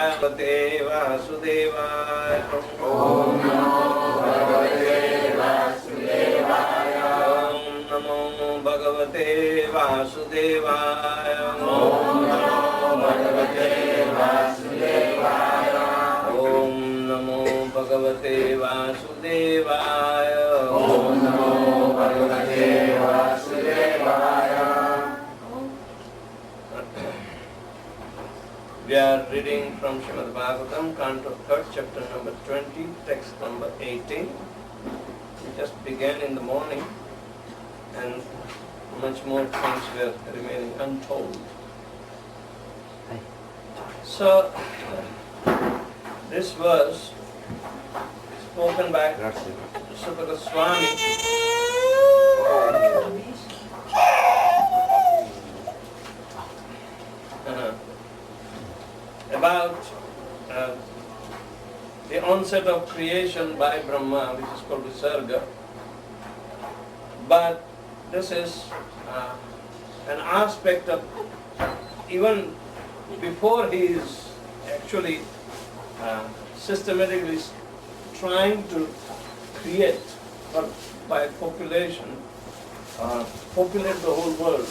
Bhagavate Vasudevaya. Om Namo Bhagavate Vasudevaya. Om Namo Bhagavate Vasudevaya. Om Namo Bhagavate Vasudevaya. Om Namo Bhagavate Vasudevaya. Om Namo Bhagavate Vasudevaya. We are reading from Srimad Bhagavatam, Canto 3rd, chapter number 20, text number 18. We just began in the morning and much more things were remaining untold. So, this was spoken by Swami about the onset of creation by Brahma, which is called Visarga. But this is an aspect of even before he is actually systematically trying to create or by population, populate the whole world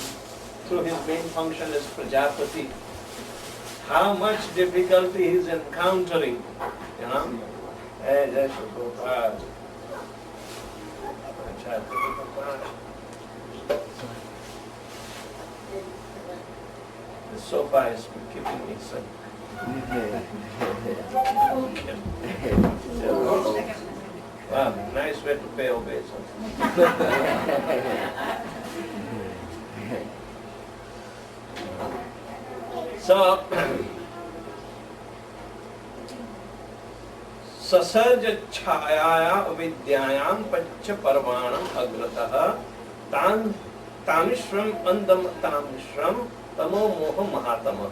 through his main function as Prajapati. How much difficulty he is encountering, you know. The sofa is keeping me sick. Wow, nice way to pay obeisance. So, Sasarja Chhayaya Vidyayam Pacha Parvanam Agratah Tamishram Andam Tamishram Tamo Moha Mahatama.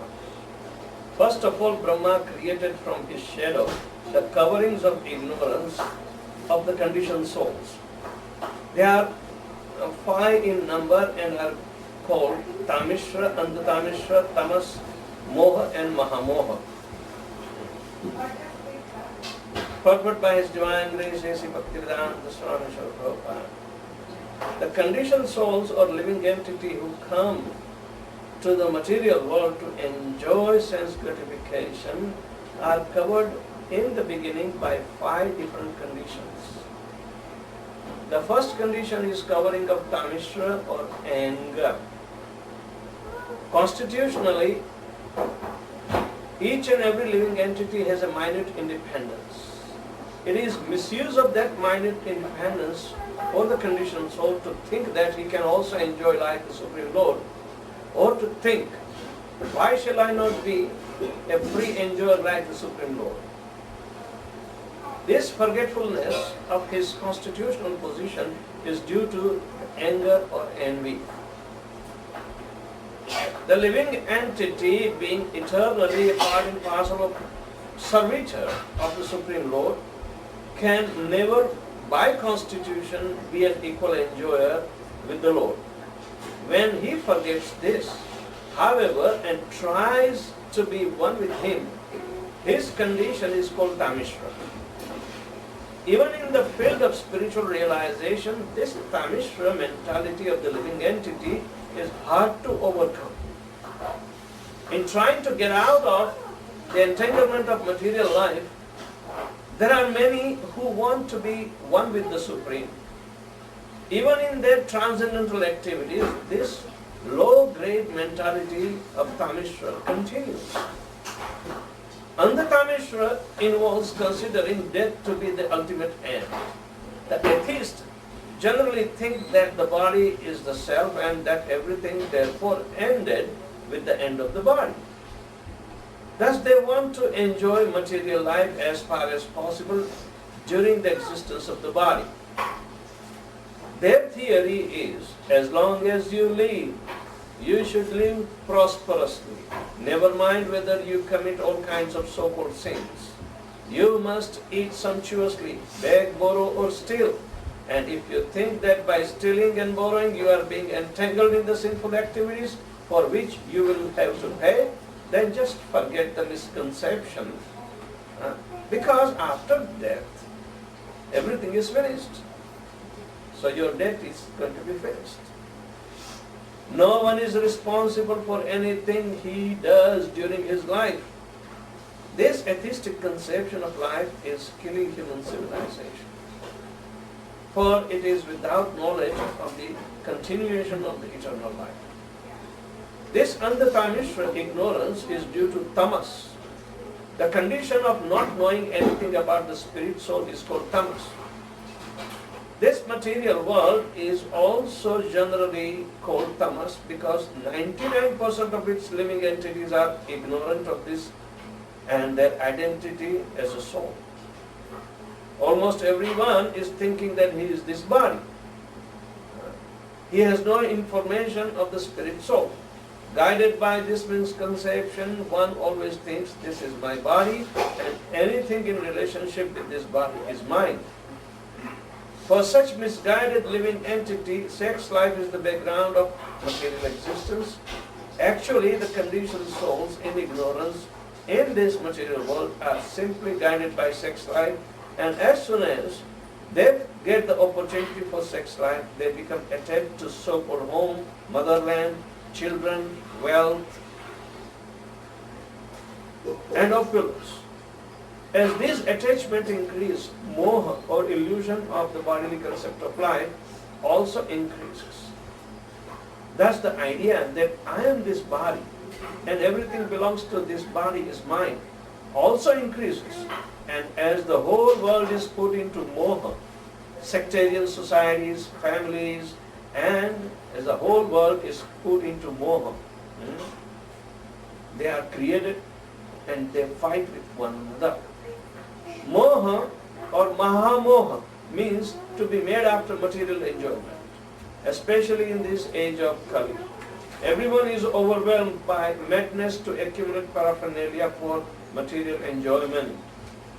First of all, Brahma created from his shadow the coverings of ignorance of the conditioned souls. They are 5 in number and are called Tamishra, Andatamishra, Tamas, Moha and Mahamoha. Purport by His Divine Grace, A.C. Bhaktivedanta Swami Prabhupada. The conditioned souls or living entity who come to the material world to enjoy sense gratification are covered in the beginning by 5 different conditions. The first condition is covering of Tamishra or anger. Constitutionally, each and every living entity has a minute independence. It is misuse of that minute independence for the conditioned soul to think that he can also enjoy like the Supreme Lord, or to think, why shall I not be a free enjoyer like the Supreme Lord? This forgetfulness of his constitutional position is due to anger or envy. The living entity, being eternally a part and parcel of servitor of the Supreme Lord, can never by constitution be an equal enjoyer with the Lord. When he forgets this, however, and tries to be one with him, his condition is called Tamishra. Even in the field of spiritual realization, this Tamishra mentality of the living entity is hard to overcome. In trying to get out of the entanglement of material life, there are many who want to be one with the Supreme. Even in their transcendental activities, this low-grade mentality of Tamishra continues. Andatamishra involves considering death to be the ultimate end. The atheists generally think that the body is the self and that everything therefore ended with the end of the body. Thus they want to enjoy material life as far as possible during the existence of the body. Their theory is, as long as you live, you should live prosperously. Never mind whether you commit all kinds of so-called sins. You must eat sumptuously, beg, borrow or steal. And if you think that by stealing and borrowing you are being entangled in the sinful activities for which you will have to pay, then just forget the misconception, because after death, everything is finished. So your death is going to be finished. No one is responsible for anything he does during his life. This atheistic conception of life is killing human civilization. For it is without knowledge of the continuation of the eternal life. This Andhatamishra ignorance is due to tamas. The condition of not knowing anything about the spirit soul is called tamas. This material world is also generally called tamas because 99% of its living entities are ignorant of this and their identity as a soul. Almost everyone is thinking that he is this body. He has no information of the spirit soul. Guided by this misconception, one always thinks this is my body and anything in relationship with this body is mine. For such misguided living entity, sex life is the background of material existence. Actually, the conditioned souls in ignorance in this material world are simply guided by sex life, and as soon as they get the opportunity for sex life, they become attached to so-called home, motherland, children, wealth, and opulence. As this attachment increases, moha or illusion of the bodily concept of life also increases. Thus the idea that I am this body and everything belongs to this body is mine also increases. And as the whole world is put into moha, sectarian societies, families, and as the whole world is put into moha, they are created and they fight with one another. Moha or mahamoha means to be made after material enjoyment, especially in this age of Kali. Everyone is overwhelmed by madness to accumulate paraphernalia for material enjoyment.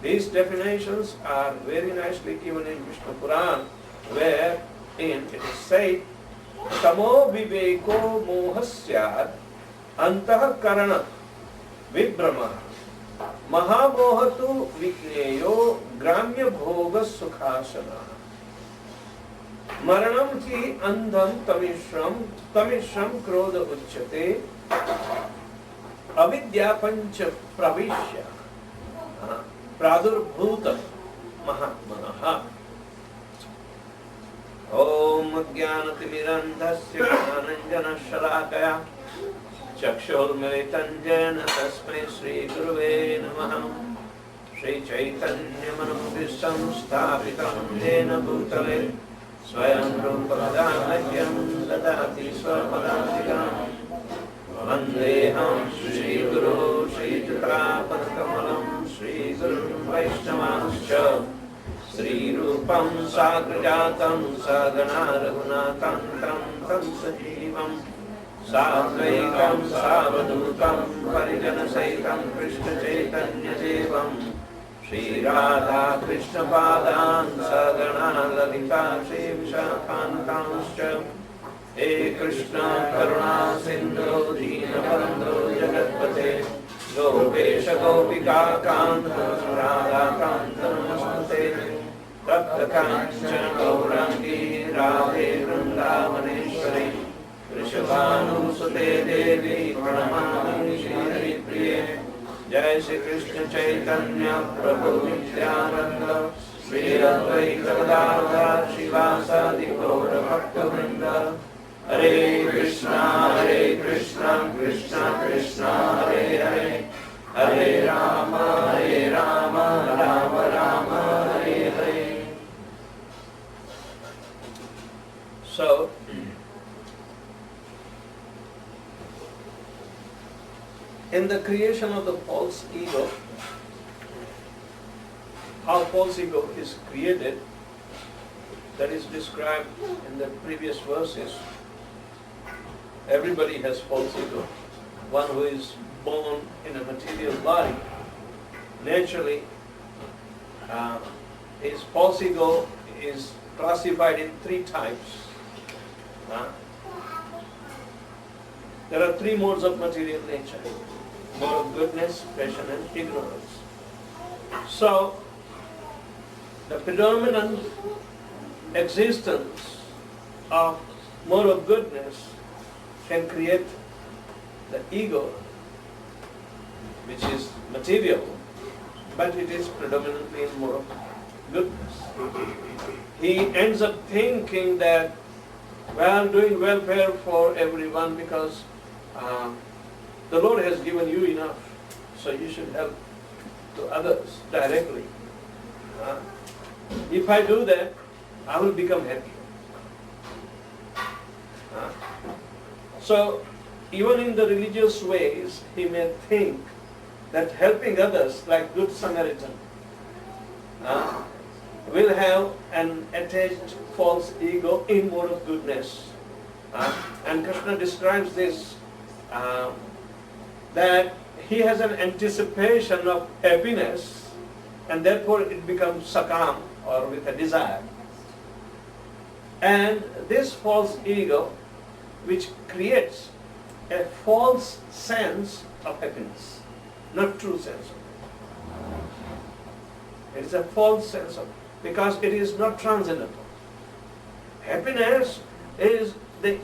These definitions are very nicely given in Vishnu Puran, wherein it is said, Tamo viveko mohasyad antah karana vibrama mahamohatu vikneyo gramya bhoga sukhasana maranam ki andham tamishram krodha uchyate avidya pancha pravishya pradurbhuta mahatmanaha. Om Jnanatimirandhasya Jnananjana Shalakaya Chakshurmilitan Jena Tasmai Shri Guruve Namaha. Shri Chaitanya Manubhisam Sthapitam Jena Bhutale Swayam Rupadamahyam Dadati Swapadantikam Vandeham Shri Guru Shri Jatapatakalam Shri Guru Vaishnavascha Sri Rupam Sagrajatam Sagana Raghunatam Tam Sajivam Sadvaikam Savadutam Parijana Saitam Krishna Chaitanya Devam Shri Radha Krishna Padan Sagana Lalita Shri Vishakhantamscha He Krishna Karuna Sindhu Deenabandhu Jagatpate Gopesha Gopika Kanta Radha Kanta Namaste Tapta Kanchana Gaurangi Radhe Vrindavaneshwari Vrishabhanusute Devi Pranamami Shri Priye Jai Shri Krishna Chaitanya Prabhu Nityananda Shri Advaita Gadadhar Shivasadi Gaura Bhakta Vrinda Hare Krishna Krishna Krishna Hare Hare Hare Rama Rama Rama Hare Hare. So, in the creation of the false ego, how false ego is created, that is described in the previous verses. Everybody has false ego. One who is born in a material body, naturally, his false ego is classified in three types. There are three modes of material nature. mode of goodness, passion and ignorance. So, the predominant existence of mode of goodness can create the ego, which is material, but it is predominantly in mode of goodness. He ends up thinking that, well, doing welfare for everyone because the Lord has given you enough, so you should help to others directly. If I do that, I will become happy. So, even in the religious ways, he may think that helping others, like Good Samaritan, will have an attached false ego in mode of goodness. And Krishna describes this, that he has an anticipation of happiness and therefore it becomes sakam or with a desire. And this false ego, which creates a false sense of happiness, not true sense of it. It is a false sense of, because it is not transcendental. Happiness is the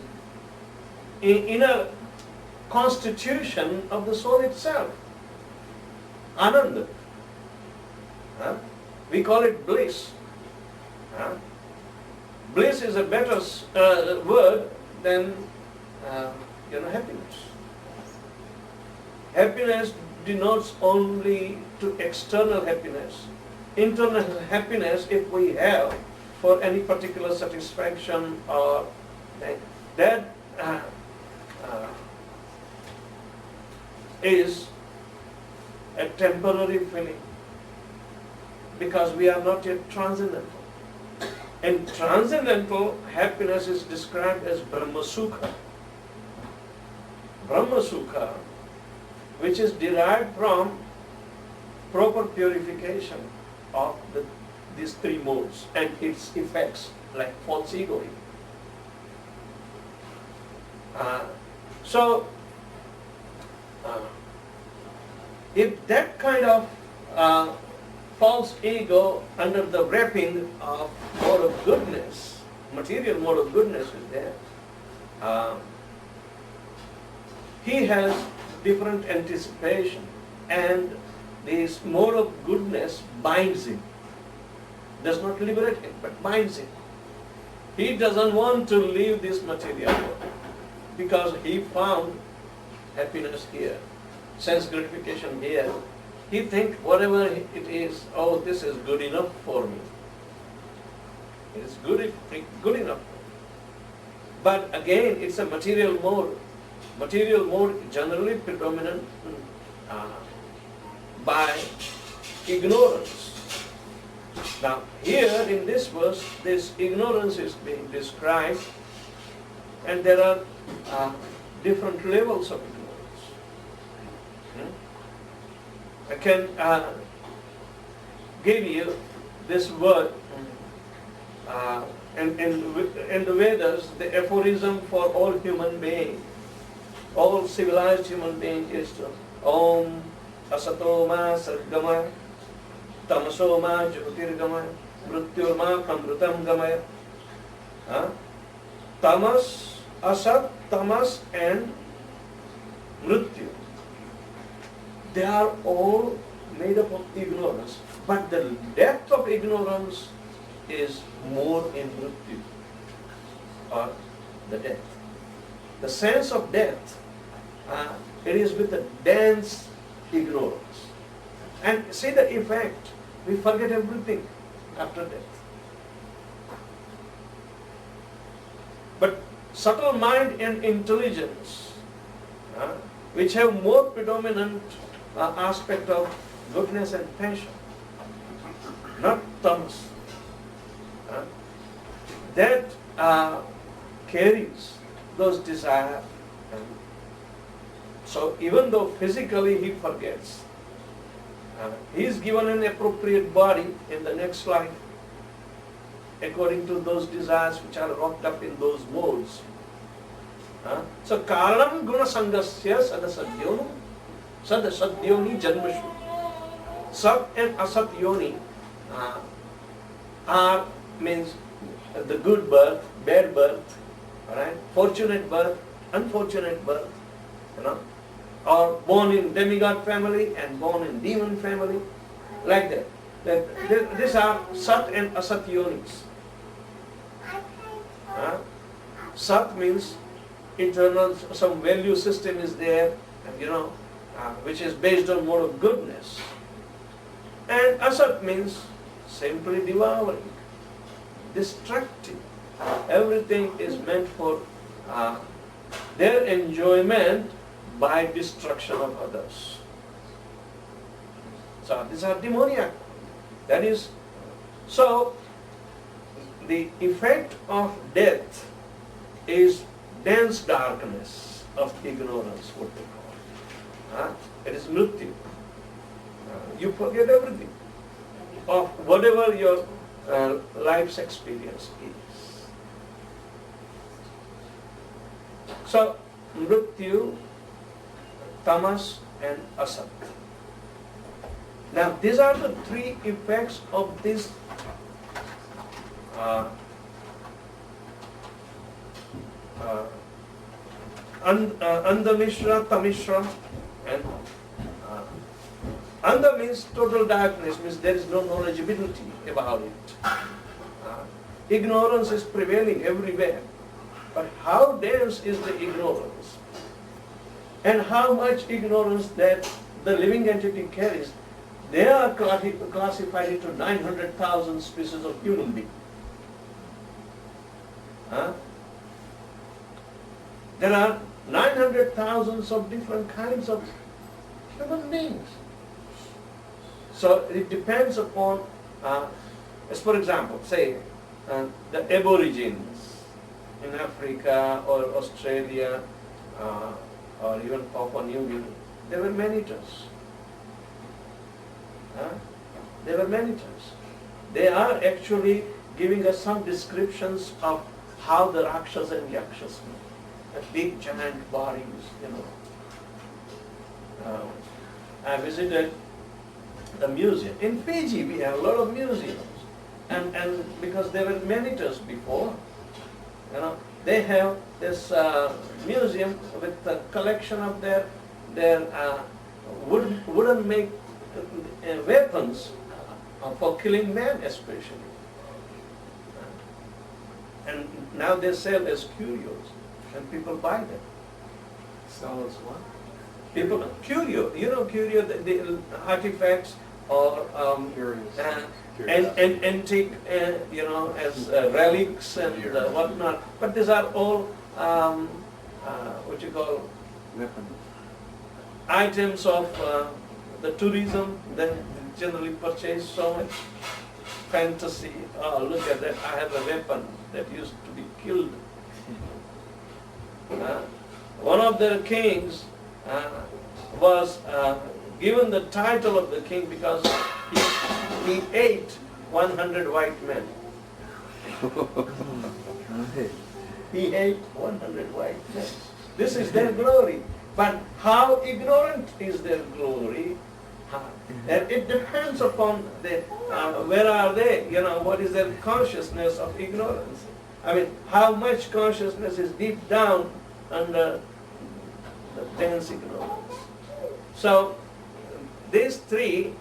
inner constitution of the soul itself. Ananda. We call it bliss. Bliss is a better word than happiness. Happiness denotes only to external happiness. Internal happiness, if we have for any particular satisfaction or that is a temporary feeling, because we are not yet transcendental. And transcendental happiness is described as Brahma Sukha. Brahma Sukha, which is derived from proper purification of these three modes and its effects, like false ego. If that kind of false ego under the wrapping of mode of goodness, material mode of goodness is there, he has different anticipation, and this mode of goodness binds him. Does not liberate him, but binds him. He doesn't want to leave this material world because he found happiness here, sense gratification here. He thinks whatever it is, oh, this is good enough for me. It is good enough. But again, it's a material mode. Material mode generally predominant by ignorance. Now, here in this verse, this ignorance is being described, and there are different levels of ignorance. I can give you this word. In the Vedas, the aphorism for all human beings, all civilized human beings is to Om Asato Ma Sargama Tamaso Ma Jyotirgama Mrityur Ma Kamrutam Gamaya. Tamas, Asat, Tamas and Mrityu. They are all made up of ignorance, but the depth of ignorance is more in Mrityu, or the death. The sense of death, it is with a dense ignorance. And see the effect, we forget everything after death. But subtle mind and intelligence, which have more predominant aspect of goodness and passion, not tamas, that carries those desires. So even though physically he forgets, he is given an appropriate body in the next life according to those desires which are wrapped up in those modes. So karanam guna sangasya sadasadyonam Sat Asat Yoni Janmashu. Sat and Asat Yoni are means the good birth, bad birth, alright, fortunate birth, unfortunate birth, or born in demigod family and born in demon family, like that. These are Sat and Asat Yonis. Sat means internal, some value system is there, which is based on mode of goodness. And Asat means simply devouring, destructive. Everything is meant for their enjoyment by destruction of others. So these are demoniac. That is, so the effect of death is dense darkness of ignorance, what they call it. It is mrityu. You forget everything of whatever your life's experience is. So, mrityu, tamas and asat. Now, these are the three effects of this Andamishra, Tamishra, and Andha means total darkness, means there is no knowledgeability about it. Ignorance is prevailing everywhere. But how dense is the ignorance? And how much ignorance that the living entity carries? They are classified into 900,000 species of human beings. There are 900,000 of different kinds of human beings. So it depends upon, as for example, say the Aborigines in Africa or Australia or even Papua New Guinea, they were man-eaters. They were man-eaters. They are actually giving us some descriptions of how the Rakshas and Yakshas were. Big giant bodies, I visited the museum. In Fiji we have a lot of museums. And because they were man-eaters before, they have this museum with a collection of their wooden make weapons for killing men especially. And now they sell as curios and people buy them. Sell as what? People, curio, curio, the artifacts or and antique, as relics and whatnot. But these are all Weapons. items of the tourism. Then generally purchase so much fantasy. Oh, look at that! I have a weapon that used to be killed. One of their kings was given the title of the king because he ate 100 white men. He ate 100 white men. This is their glory. But how ignorant is their glory? And it depends upon where are they? What is their consciousness of ignorance? I mean, how much consciousness is deep down under the dense ignorance. So these three,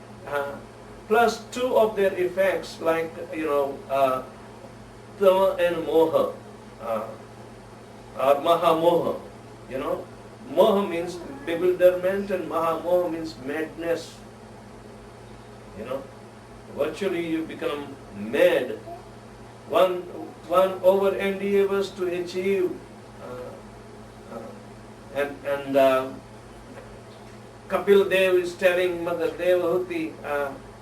plus two of their effects, like Tama and Moha, or Mahamoha. Moha means bewilderment and Mahamoha means madness. Virtually you become mad. One over endeavors to achieve and Kapil Dev is telling Mother Devahuti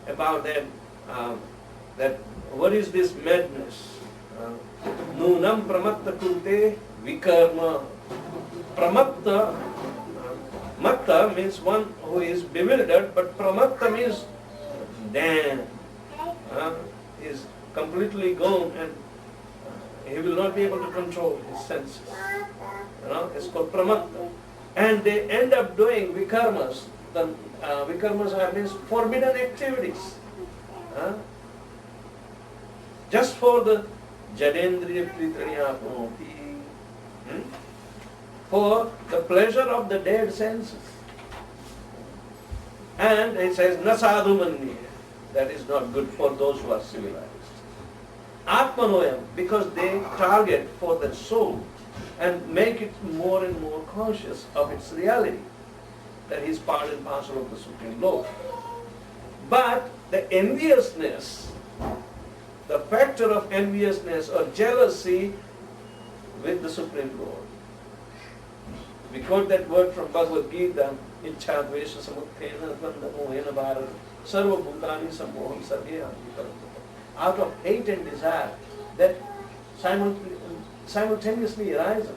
about that what is this madness? Nunam pramatta kurte vikarma. Pramatta, matta means one who is bewildered, but pramatta means damn. Is completely gone and he will not be able to control his senses. It's called pramatta. And they end up doing vikarmas, the vikarma means forbidden activities. Just for the jadendriya pritaniya apnoti, for the pleasure of the dead senses. And it says, na sadhu manye, that is not good for those who are civilized. Atmanoyam, because they target for the soul and make it more and more conscious of its reality, that is part and parcel of the Supreme Lord. But the enviousness, the factor of enviousness or jealousy with the Supreme Lord. We quote that word from Bhagavad Gita, Ichcha dvesha samuttena dvanda mohena bharata sarva bhutani sammoham sarve adhikarantam. Out of hate and desire that simultaneously arisen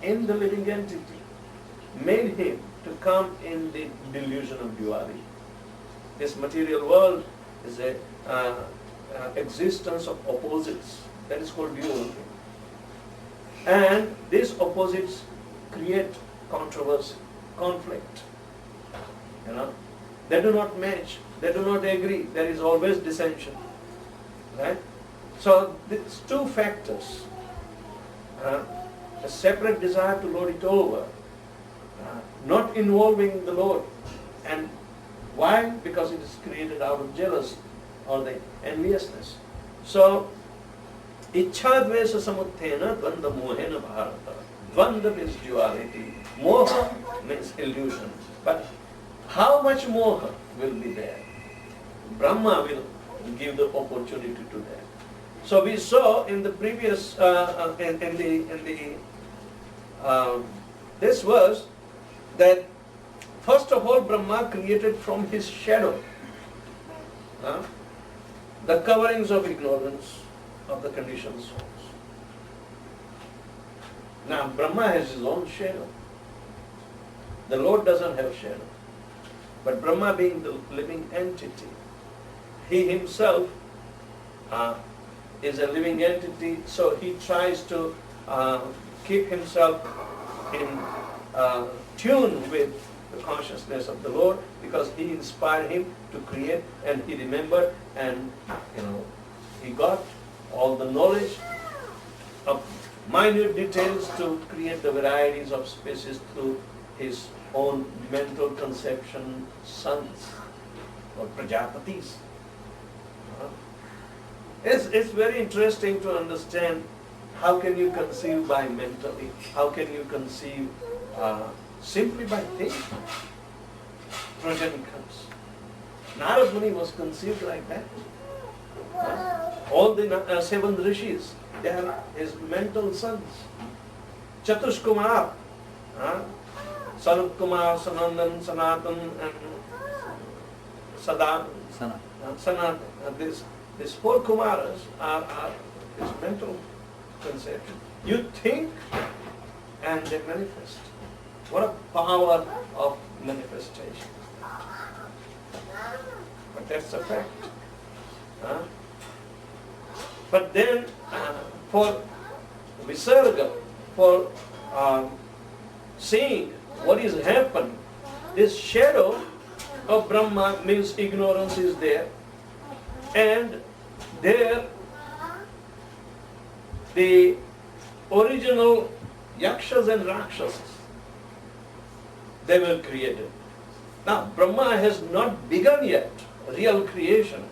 in the living entity, made him to come in the delusion of duality. This material world is a existence of opposites, that is called duality. And these opposites create controversy, conflict. They do not match, they do not agree, there is always dissension. Right? So these two factors, a separate desire to lord it over, not involving the Lord. And why? Because it is created out of jealousy or the enviousness. So, Ichcha dvesha samuttena dvanda mohena bharata. Dvanda means duality. Moha means illusion. But how much moha will be there? Brahma will give the opportunity to that. So we saw in the previous, this verse, that first of all Brahma created from his shadow the coverings of ignorance of the conditioned souls. Now Brahma has his own shadow. The Lord doesn't have shadow. But Brahma being the living entity, he himself is a living entity, so he tries to keep himself in tune with the consciousness of the Lord, because he inspired him to create, and he remembered, and he got all the knowledge of minute details to create the varieties of species through his own mental conception sons or prajapatis. It's very interesting to understand how can you conceive by mentally, how can you conceive simply by thinking. Progeny comes. Narad Muni was conceived like that. All the 7 rishis, they are his mental sons. Chatush Kumar, Sanat Kumar, Sanandan, Sanatan, and Sanat. These 4 Kumaras are his mental conception. You think and they manifest. What a power of manifestation. But that's a fact. But then for Visarga, for seeing what is happening, this shadow of Brahma means ignorance is there, and there the original yakshas and rakshasas, they were created. Now Brahma has not begun yet real creation,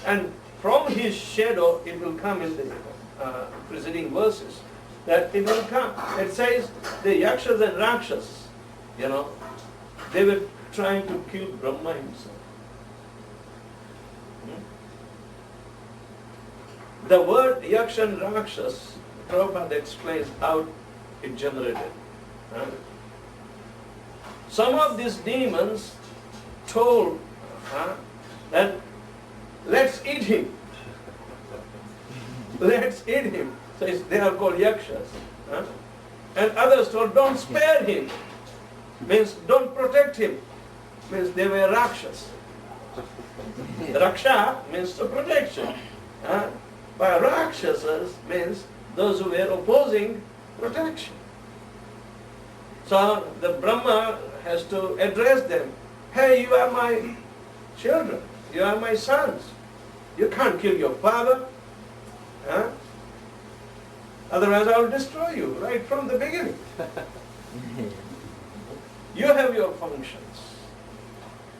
and from his shadow it will come in the preceding verses, that it will come. It says the yakshas and rakshasas, they were trying to kill Brahma himself. The word yaksha and rakshas, Prabhupada explains how it generated. Some of these demons told that let's eat him. Let's eat him. So they are called yakshas. And others told don't spare him. Means don't protect him. Means they were rakshas. Raksha means to protection. But rakshasas means those who were opposing protection. So the Brahma has to address them hey, you are my children, you are my sons. You can't kill your father. Huh? Otherwise I will destroy you right from the beginning. You have your functions.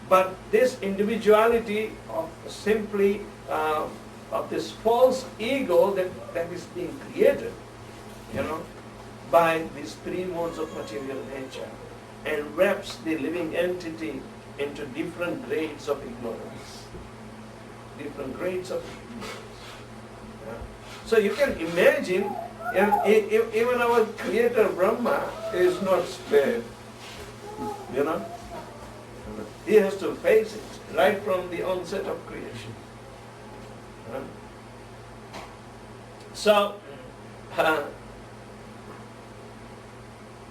But this individuality of simply of this false ego that is being created, by these three modes of material nature, and wraps the living entity into different grades of ignorance. Different grades of ignorance. So you can imagine, even our creator Brahma is not spared. He has to face it right from the onset of creation. So,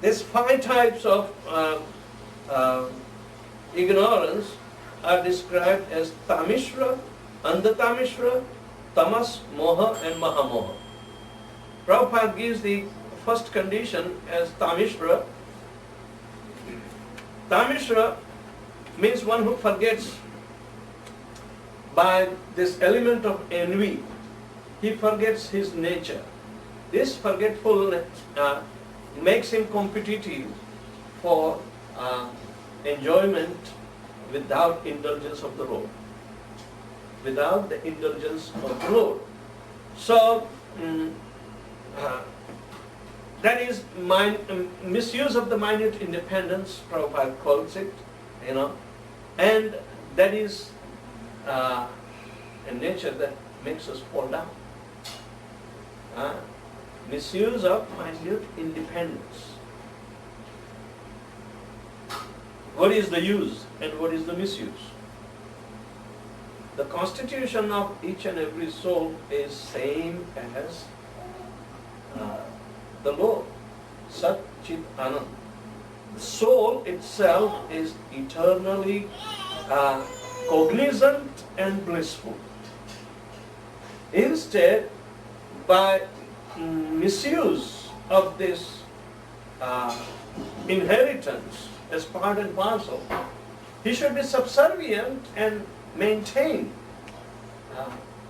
these 5 types of ignorance are described as tamishra, andatamishra, tamas, moha and mahamoha. Prabhupada gives the first condition as tamishra. Tamishra means one who forgets by this element of envy. He forgets his nature. This forgetfulness makes him competitive for enjoyment without indulgence of the Lord. Without the indulgence of the Lord. So, that is misuse of the minute independence, Prabhupada calls it, and that is a nature that makes us fall down. Misuse of minute independence. What is the use and what is the misuse? The constitution of each and every soul is same as the Lord, Sat Chit Anand. The soul itself is eternally cognizant and blissful. Instead, by misuse of this inheritance as part and parcel, he should be subservient and maintain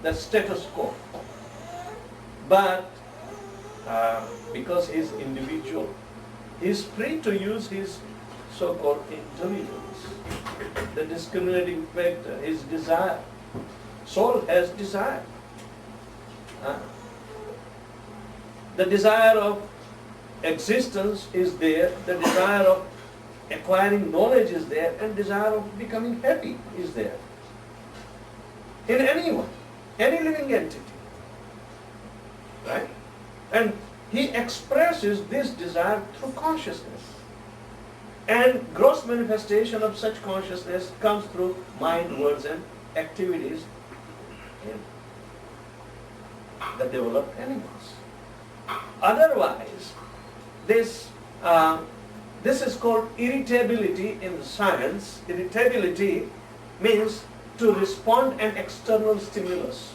the status quo. But because he is individual, he is free to use his so-called intelligence, the discriminating factor, his desire. Soul has desire. The desire of existence is there, the desire of acquiring knowledge is there, and desire of becoming happy is there. In anyone, any living entity. Right? And he expresses this desire through consciousness. And gross manifestation of such consciousness comes through mind, words and activities in the developed animals. Otherwise, this is called irritability in science. Irritability means to respond an external stimulus,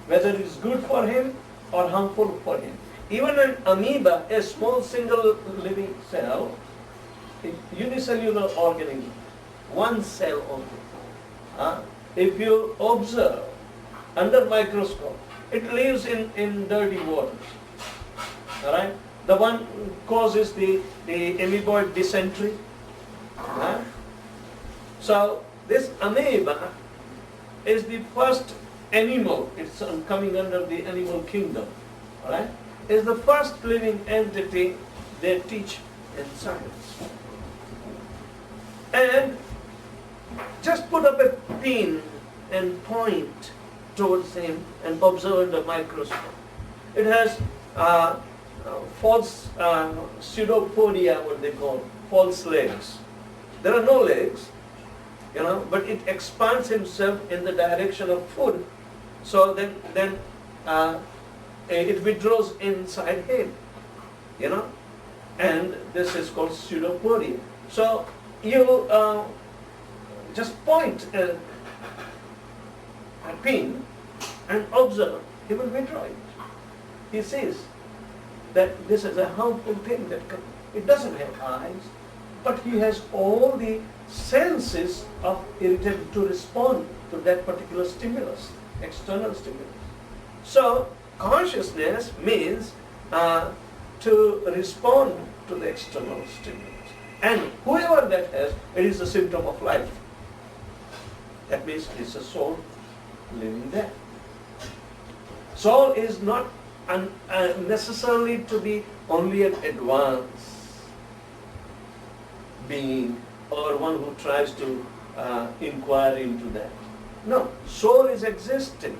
whether it is good for him or harmful for him. Even an amoeba, a small single living cell, a unicellular organism, one cell only. If you observe under microscope, it lives in dirty waters. Alright? The one causes the amoeboid dysentery. So this amoeba is the first animal, it's coming under the animal kingdom. Alright? Is the first living entity they teach in science. And just put up a pin and point towards him and observe the microscope. It has false pseudopodia, what they call, false legs. There are no legs, but it expands himself in the direction of food. So then it withdraws inside him, and this is called pseudopodia. So you just point a pin and observe, he will withdraw it. He sees that this is a harmful thing that it doesn't have eyes, but he has all the senses of irritation to respond to that particular stimulus, external stimulus. So consciousness means to respond to the external stimulus. And whoever that has, it is a symptom of life. That means it's a soul living there. Soul is not necessarily to be only an advanced being or one who tries to inquire into that. No, soul is existing.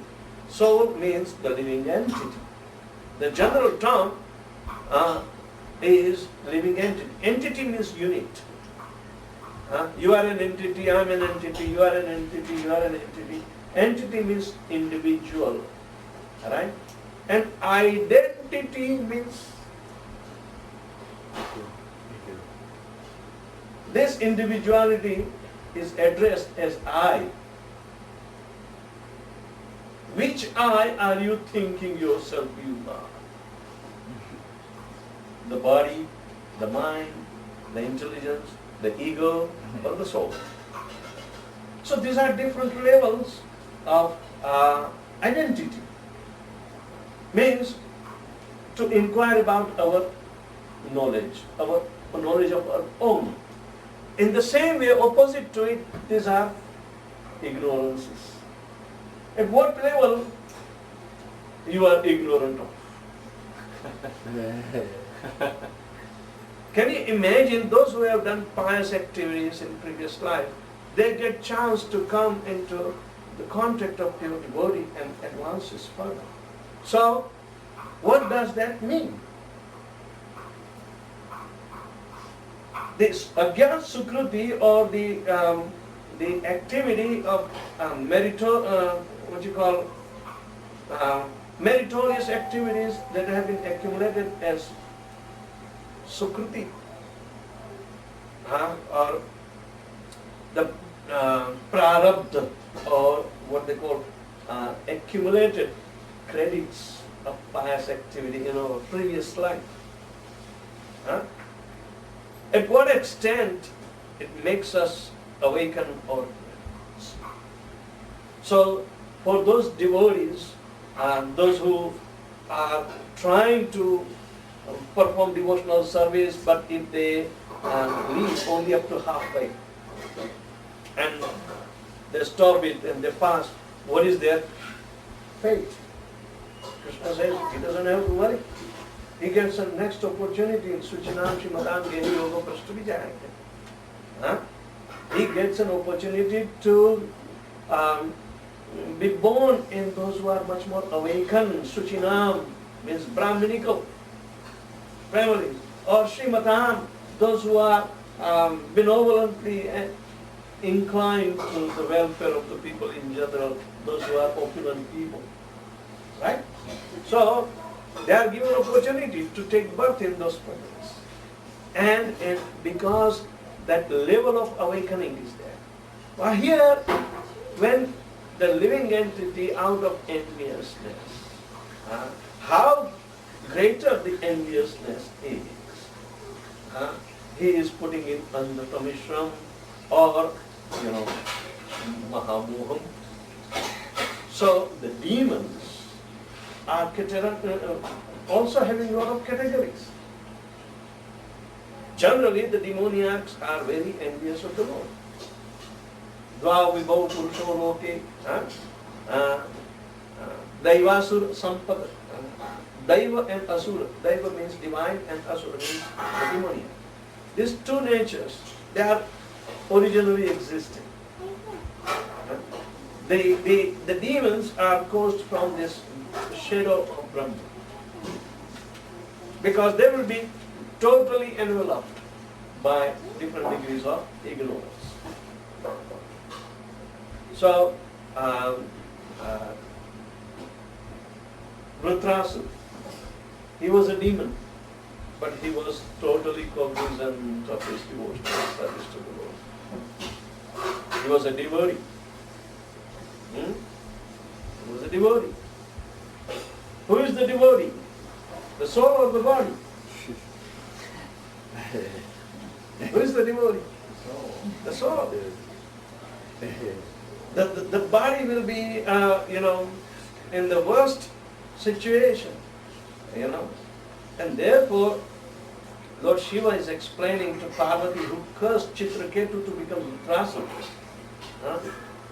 Soul means the living entity. The general term is living entity. Entity means unit. You are an entity, I am an entity, you are an entity, you are an entity. Entity means individual. Right? And identity means this individuality is addressed as I. Which I are you thinking yourself you are? The body, the mind, the intelligence, the ego, or the soul. So these are different levels of identity. Means to inquire about our knowledge of our own. In the same way, opposite to it, these are ignorances. At what level you are ignorant of? Can you imagine those who have done pious activities in previous life, they get chance to come into the contact of pure devotee and advances further. So, what does that mean? This Agyat Sukruti or the activity of meritorious activities that have been accumulated as Sukruti or the Prarabdha or what they call accumulated credits of pious activity in our previous life. At what extent it makes us awaken or so for those devotees, those who are trying to perform devotional service, but if they leave only up to halfway and they stop it and they fast, what is their fate? Krishna says he doesn't have to worry. He gets a next opportunity in Suchinam Shimadam Gehi Yoga Prashtu Vijayate. He gets an opportunity to be born in those who are much more awakened. Suchinam means Brahminical families. Or Srimatam, those who are benevolently inclined to the welfare of the people in general, those who are opulent people. Right? So, they are given opportunity to take birth in those families. And because that level of awakening is there. But here, when the living entity out of enviousness, how greater the enviousness is, he is putting in Andatamishram or, Mahamoham. So the demons are also having a lot of categories. Generally, the demoniacs are very envious of the Lord. Dva vibhav purusho loke, daivasura sampada. Daiva and asura. Daiva means divine and asura means the demoniac. These two natures, they are originally existing. The demons are caused from this shadow of Brahma. Because they will be totally enveloped by different degrees of ignorance. So, Rudrasura, he was a demon, but he was totally cognizant of his devotional service to the Lord. He was a devotee. He was a devotee. Who is the devotee? The soul or the body? Who is the devotee? The soul. The body will be, in the worst situation, And therefore, Lord Shiva is explaining to Parvati, who cursed Chitraketu to become Vitrasa,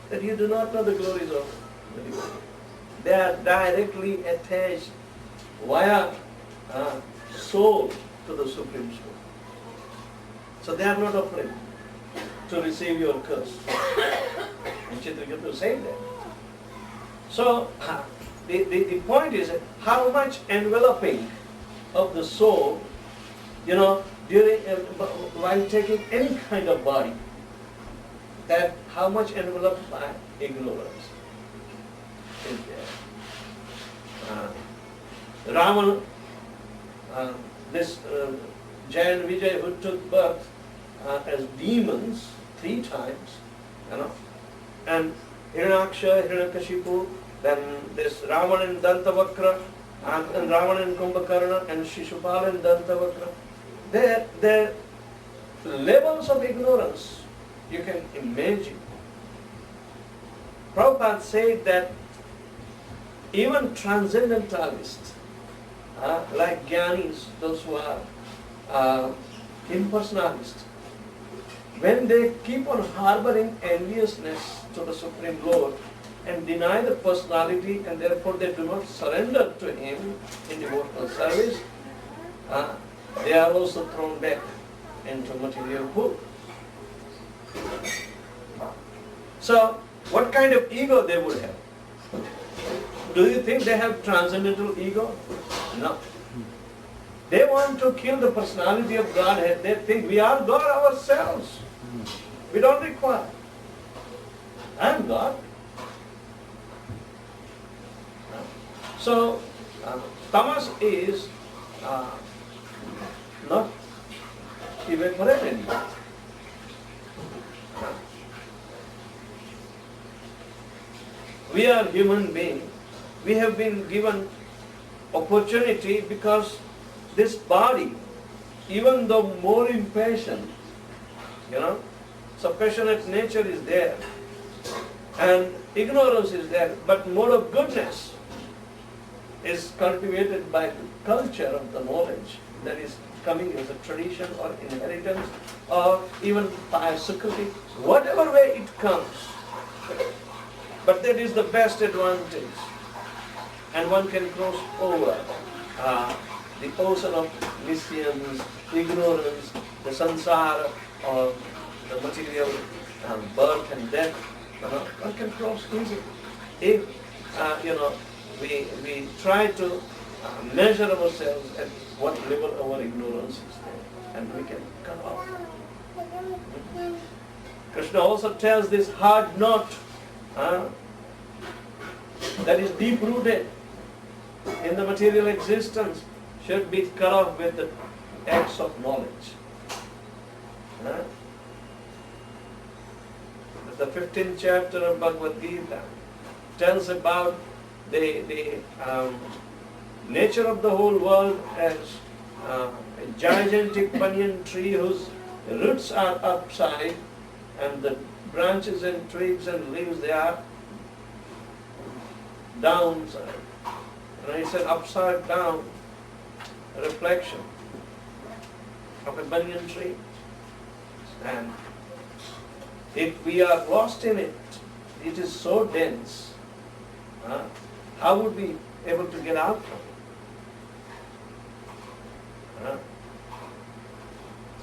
that you do not know the glories of the devotee. They are directly attached via soul to the Supreme Soul. So they are not afraid to receive your curse. And Chitraketu said that. So the point is how much enveloping of the soul, during while taking any kind of body, that how much enveloped by ignorance is there. Raman, this Jay and Vijay who took birth as demons 3 times, and Hiranyaksha, Hiranyakashipu, then this Ravan and Dantavakra, and Ravan and Kumbhakarna, and Shishupala and Dantavakra, their levels of ignorance, you can imagine. Prabhupada said that even transcendentalists, like Jnanis, those who are impersonalists, when they keep on harboring enviousness to the Supreme Lord and deny the personality, and therefore they do not surrender to Him in devotional service, they are also thrown back into material pool. So, what kind of ego they would have? Do you think they have transcendental ego? No. They want to kill the personality of Godhead. They think we are God ourselves. We don't require. I am God. So, tamas is not evaporated yet. We are human beings. We have been given opportunity because this body, even though more impatient, so passionate nature is there, and ignorance is there, but more of goodness is cultivated by the culture of the knowledge that is coming as a tradition or inheritance or even by Sukriti, whatever way it comes. But that is the best advantage. And one can cross over the ocean of missions, ignorance, the sansara, or the material birth and death. One can cross easily. If, we try to measure ourselves at what level our ignorance is there, and we can come out. Krishna also tells this hard knot that is deep-rooted in the material existence should be cut off with the axe of knowledge. The 15th chapter of Bhagavad Gita tells about the nature of the whole world as a gigantic banyan tree whose roots are upside and the branches and twigs and leaves, they are downside. And it's an upside down reflection of a banyan tree. And if we are lost in it, it is so dense. How would we be able to get out from it?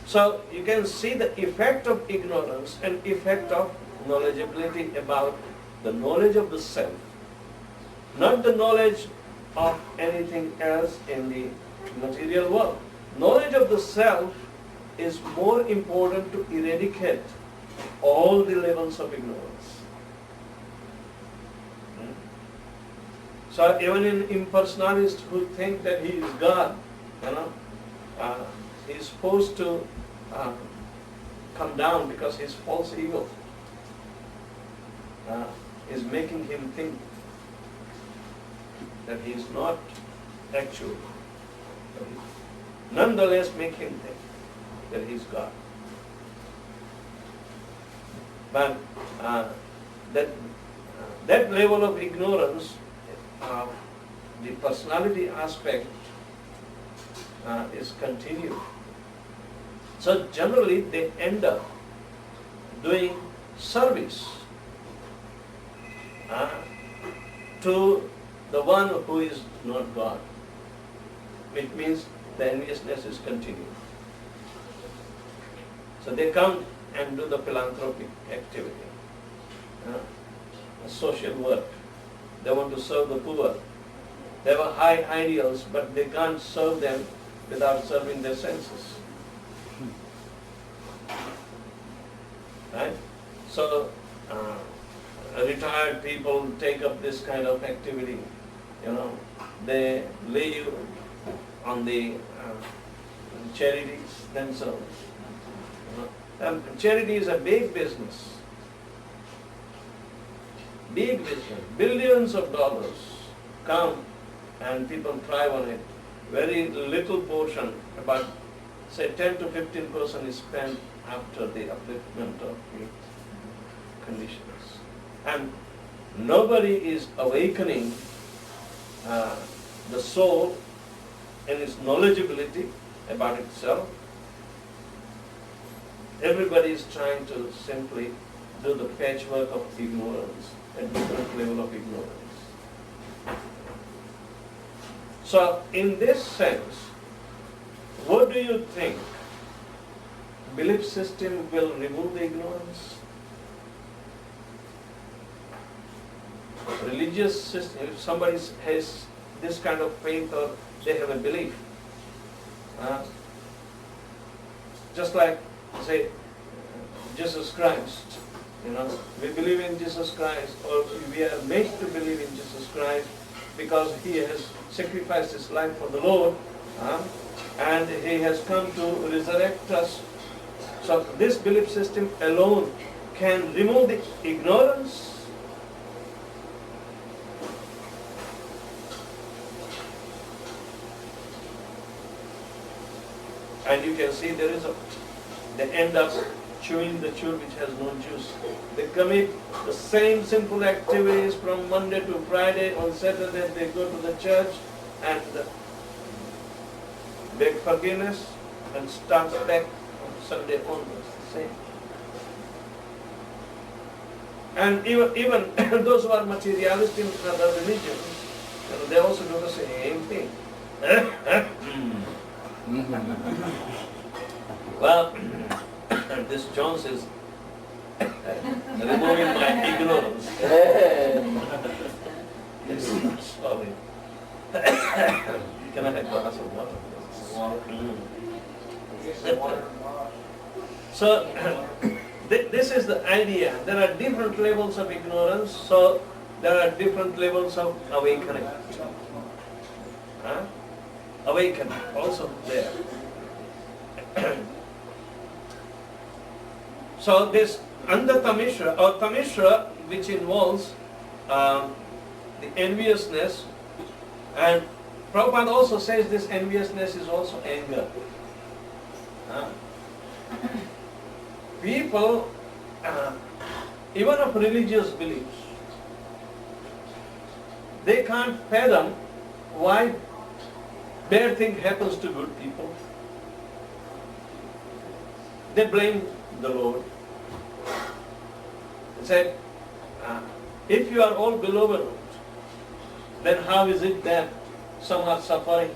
So you can see the effect of ignorance and effect of knowledgeability about the knowledge of the self, not the knowledge of anything else in the material world. Knowledge of the self is more important to eradicate all the levels of ignorance. So even in impersonalists who think that he is God, he is supposed to come down because his false ego is making him think that he is not actual. Nonetheless, make him think that he is God. But that that level of ignorance, the personality aspect is continued. So generally they end up doing service to the one who is not God, which means the enviousness is continued. So they come and do the philanthropic activity, social work. They want to serve the poor. They have high ideals, but they can't serve them without serving their senses. Right? So, retired people take up this kind of activity. They live on the charities themselves. And charity is a big business. Big business. Billions of dollars come and people thrive on it. Very little portion, about say 10 to 15% is spent after the upliftment of the conditions. And nobody is awakening the soul in its knowledgeability about itself. Everybody is trying to simply do the patchwork of ignorance, a different level of ignorance. So in this sense, what do you think? Belief system will remove the ignorance? Religious system, if somebody has this kind of faith or they have a belief, just like say Jesus Christ, we believe in Jesus Christ, or we are made to believe in Jesus Christ because He has sacrificed His life for the Lord, and He has come to resurrect us. So this belief system alone can remove the ignorance. And you can see they end up chewing the chew which has no juice. They commit the same simple activities from Monday to Friday. On Saturday they go to the church and beg forgiveness and start back on Sunday onwards. The same. And even those who are materialistic in other religions, they also do the same thing. Well, this Jones is removing my ignorance. Sorry. Can I have a glass of water? So, this is the idea. There are different levels of ignorance, so there are different levels of awakening. Awakening also there. So this Andhatamishra or Tamishra, which involves the enviousness, and Prabhupada also says this enviousness is also anger. People, even of religious beliefs, they can't fathom why bad thing happens to good people. They blame the Lord. They said, if you are all beloved, then how is it that some are suffering?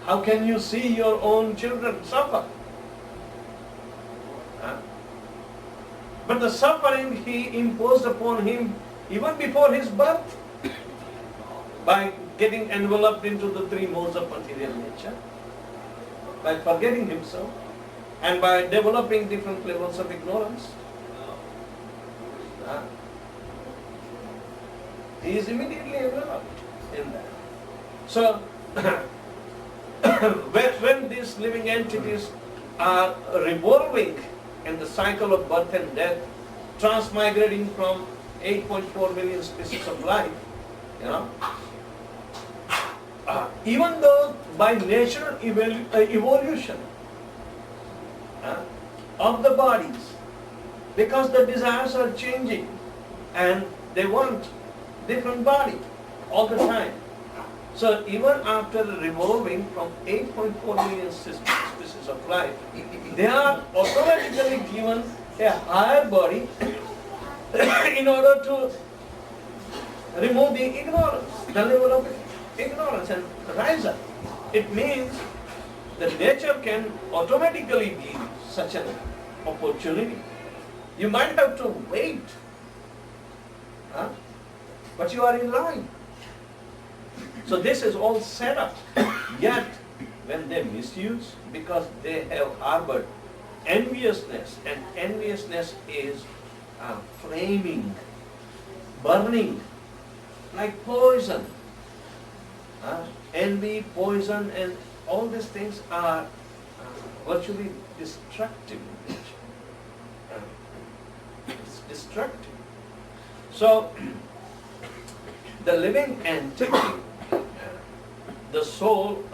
How can you see your own children suffer? But the suffering He imposed upon him even before his birth by getting enveloped into the three modes of material nature, by forgetting himself, and by developing different levels of ignorance. He is immediately enveloped in that. So, when these living entities are revolving in the cycle of birth and death, transmigrating from 8.4 million species of life, even though by natural evolution of the bodies, because the desires are changing and they want different body all the time. So even after revolving from 8.4 million species of life, they are automatically given a higher body in order to remove the ignorance, the level of ignorance, and rise up. It means that nature can automatically give such an opportunity. You might have to wait, but you are in line. So this is all set up. Yet, when they misuse, because they have harbored enviousness, and enviousness is flaming, burning, like poison. Envy, poison, and all these things are virtually destructive in nature. It's destructive. So, the living entity, the soul,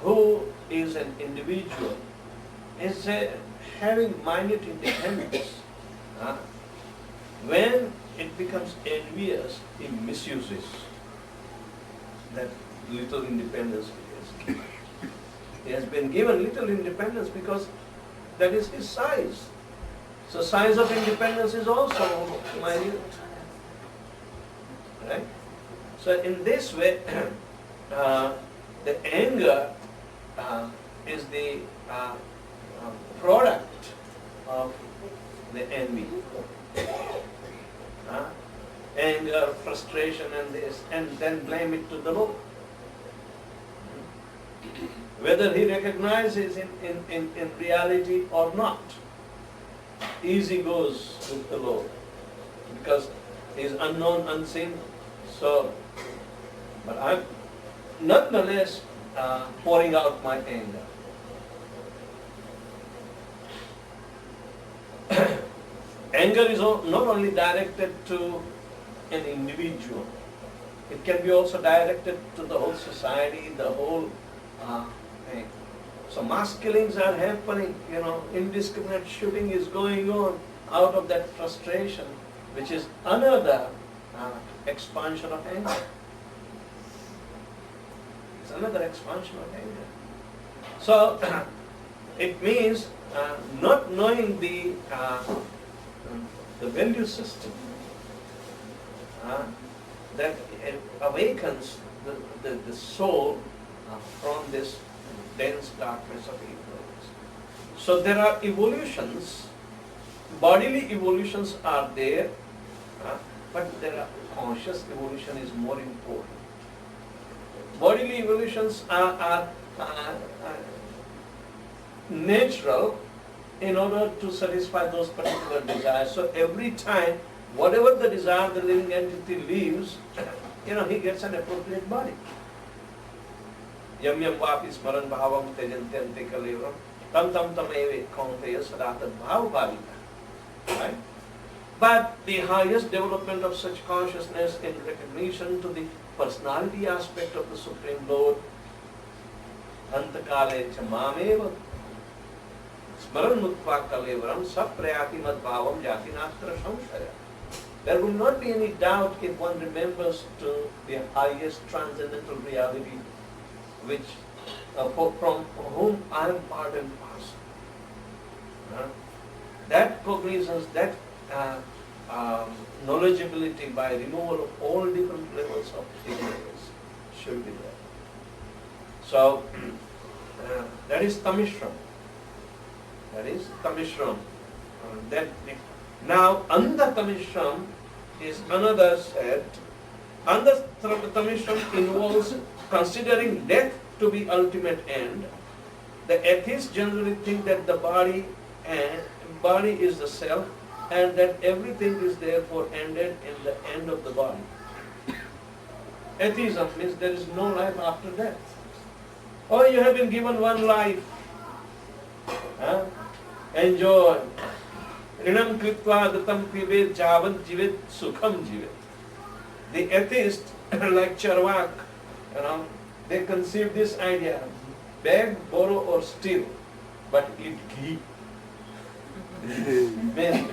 who is an individual, is having minute independence. When it becomes envious, he misuses that little independence he is given. He has been given little independence because that is his size. So size of independence is also minute. Right? So in this way, the anger is the product of the envy. Anger, frustration, and this, and then blame it to the Lord. Whether he recognizes in reality or not, easy goes with the Lord, because he is unknown, unseen. So, but I'm nonetheless pouring out my anger. Anger is not only directed to an individual, it can be also directed to the whole society, the whole thing. So mass killings are happening, indiscriminate shooting is going on out of that frustration, which is another expansion of anger. It's another expansion of anger. So it means not knowing the value system that it awakens the soul from this dense darkness of ignorance. So there are evolutions, bodily evolutions are there, but there are conscious evolution is more important. Bodily evolutions are natural in order to satisfy those particular desires. So every time, whatever the desire the living entity leaves, he gets an appropriate body. Yam yam vapi smaran bhavam tejante ante kalevam tam tam tam eve kaunteya sadatad bhav bhavika. Right? But the highest development of such consciousness in recognition to the personality aspect of the Supreme Lord, antakale cha mameva smaran mutva kalevaram saprayati mad bhavam jati natra samshaya. There will not be any doubt if one remembers to the highest transcendental reality, which from whom I am part and parcel. That cognizance, that knowledgeability by removal of all different levels of ignorance should be there. So that is Tamishram. That is Tamishram. Now Andha Tamishram is another set. Andha Tamishram involves considering death to be ultimate end. The atheists generally think that the body is the self, and that everything is therefore ended in the end of the body. Atheism means there is no life after death. Oh, you have been given one life. Enjoy. Rinam kritva datam pivet javat jivet sukham jivet. The atheist, like Charvak, they conceive this idea: beg, borrow or steal. but eat ghee.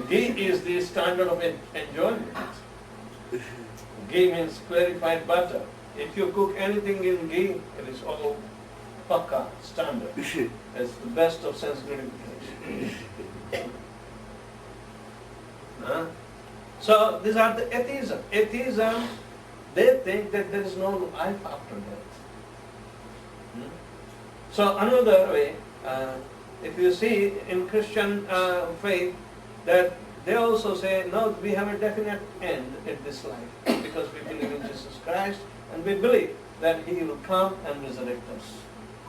Ghee is the standard of enjoyment. Ghee means clarified butter. If you cook anything in ghee, it is all pakka, standard. It's the best of sense gratification. So these are the atheism. Atheism, they think that there is no life after death. So another way, if you see in Christian faith, that they also say, no, we have a definite end in this life because we believe in Jesus Christ and we believe that He will come and resurrect us.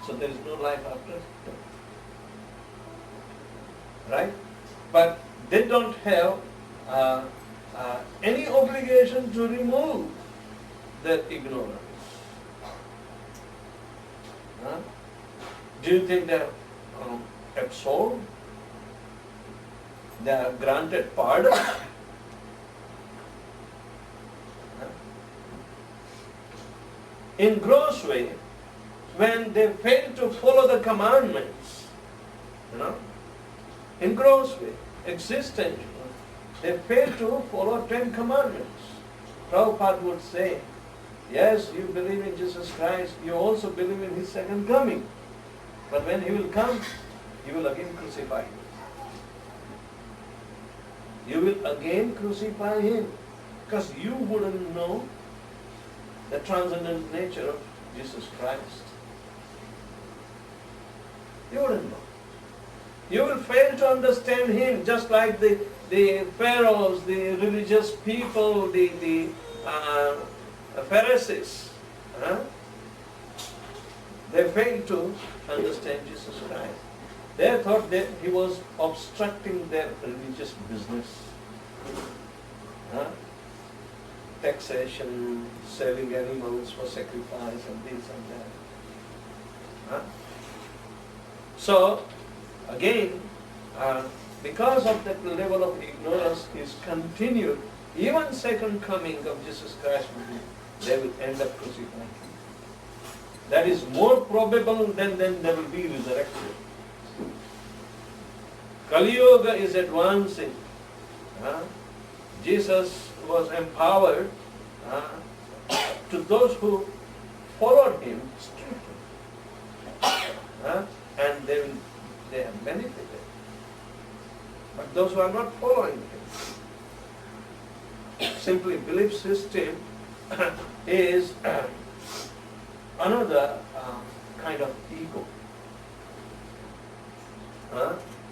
So there is no life after death. Right? But they don't have any obligation to remove their ignorance. Do you think they are absolved? They are granted pardon? In gross way, when they fail to follow the commandments, in gross way, existential, they fail to follow 10 commandments. Prabhupada would say, yes, you believe in Jesus Christ, you also believe in His second coming. But when He will come, you will again crucify Him. You will again crucify Him because you wouldn't know the transcendent nature of Jesus Christ. You wouldn't know. You will fail to understand Him just like the pharaohs, the religious people, the Pharisees. They failed to understand Jesus Christ. They thought that He was obstructing their religious business. Taxation, selling animals for sacrifice and this and that. So, again, because of that level of ignorance is continued, even second coming of Jesus Christ, they will end up crucifying Him. That is more probable than they will be resurrected. Kali Yuga is advancing. Jesus was empowered to those who followed Him strictly. And they have benefited. But those who are not following Him, simply belief system is another kind of ego.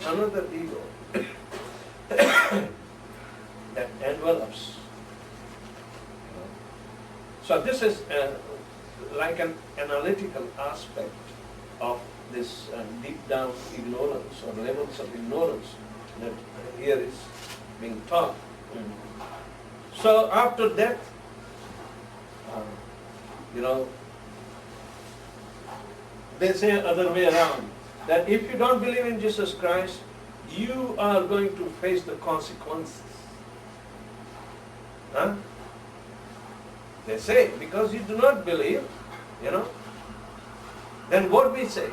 Another ego that envelops. So this is like an analytical aspect of this deep down ignorance or levels of ignorance that here is being taught. So after death, they say other way around, that if you don't believe in Jesus Christ, you are going to face the consequences. They say, because you do not believe, then what we say,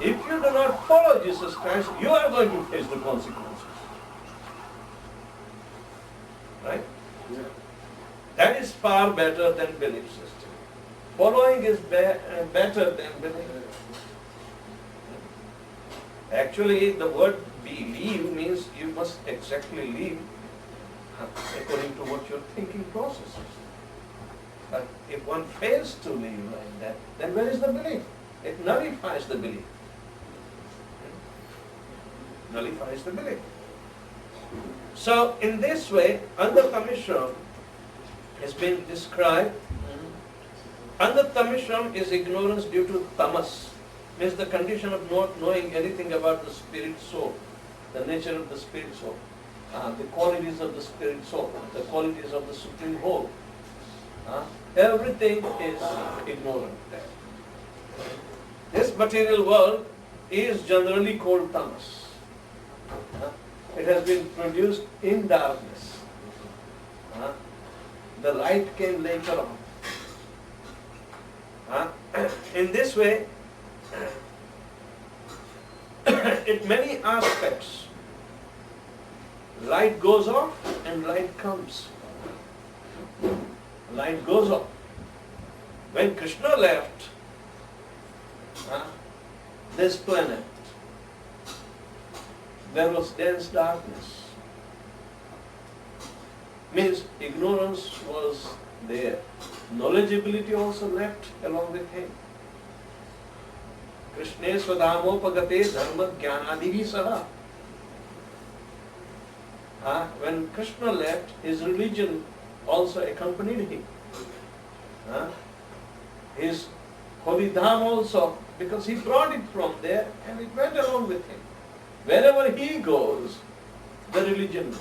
if you do not follow Jesus Christ, you are going to face the consequences. Right? Yeah. That is far better than belief system. Following is better than belief. Actually, the word believe means you must exactly live according to what your thinking process is. But if one fails to live like that, then where is the belief? It nullifies the belief. Nullifies the belief. So, in this way, Andhatamishram has been described. Andhatamishram is ignorance due to tamas, means the condition of not knowing anything about the spirit soul, the nature of the spirit soul, the qualities of the spirit soul, the qualities of the supreme whole. Everything is ignorant there. This material world is generally called tamas. It has been produced in darkness. The light came later on. In this way, in many aspects, light goes off and light comes. Light goes off. When Krishna left this planet, there was dense darkness. Means ignorance was there. Knowledgeability also left along with him. Krishne swadhamopagate dharma jnanadihi saha. When Krishna left, his religion also accompanied him. His holy dham also, because he brought it from there and it went along with him. Wherever he goes, the religion goes.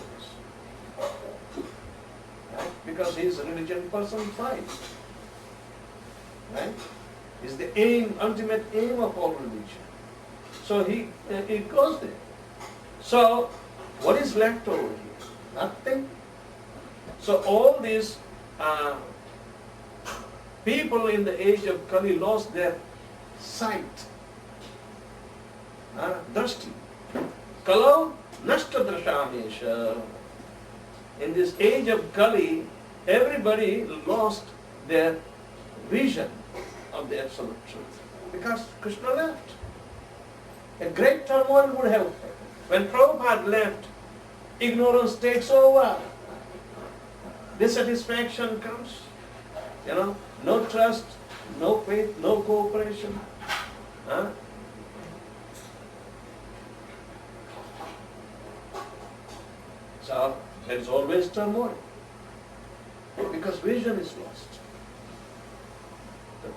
Right? Because he is a religion personified. Right? Is the aim, ultimate aim of all religion. So he goes there. So what is left over here? Nothing. So all these people in the age of Kali lost their sight. Drashti. Kalau nashta drashamesha. In this age of Kali, everybody lost their vision of the absolute truth. Because Krishna left. A great turmoil would have happened. When Prabhupada left, ignorance takes over. Dissatisfaction comes. No trust, no faith, no cooperation. So there is always turmoil. Because vision is lost.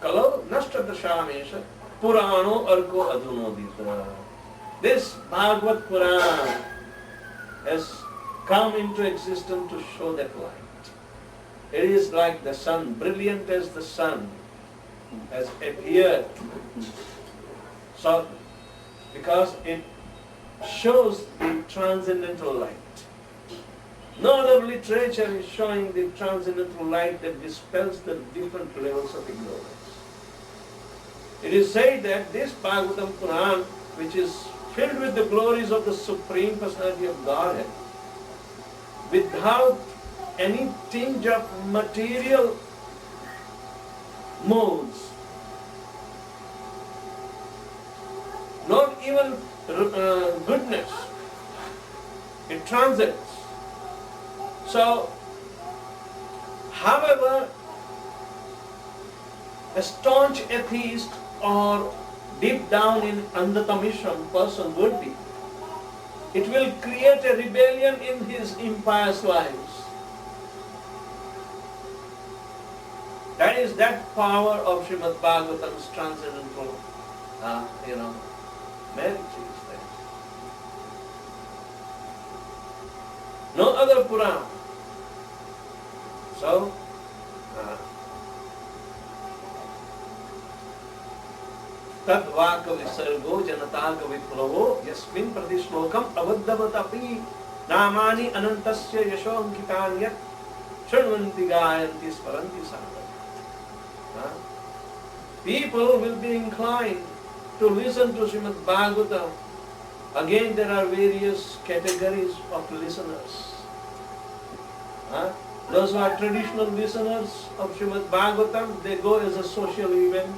Kalau nashta dashamesha purano arko adunodita. This Bhagavad Puran has come into existence to show that light. It is like the sun, brilliant as the sun, has appeared. So, because it shows the transcendental light. No other literature is showing the transcendental light that dispels the different levels of ignorance. It is said that this Bhagavatam Puran, which is filled with the glories of the Supreme Personality of Godhead, without any tinge of material modes, not even goodness, it transcends. So, however, a staunch atheist or deep down in Andatamishan person would be, it will create a rebellion in his impious lives. That is that power of Srimad Bhagavatam's transcendental, merit is there. No other Puran. So, Tadvaka visargo janataka viplavo yasmin pradishlokam avaddavatapi namani anantasya yashonkitanyat shanvanti gayanti sparanti sadhana. People will be inclined to listen to Srimad Bhagavatam. Again, there are various categories of listeners. Those who are traditional listeners of Srimad Bhagavatam, they go as a social event.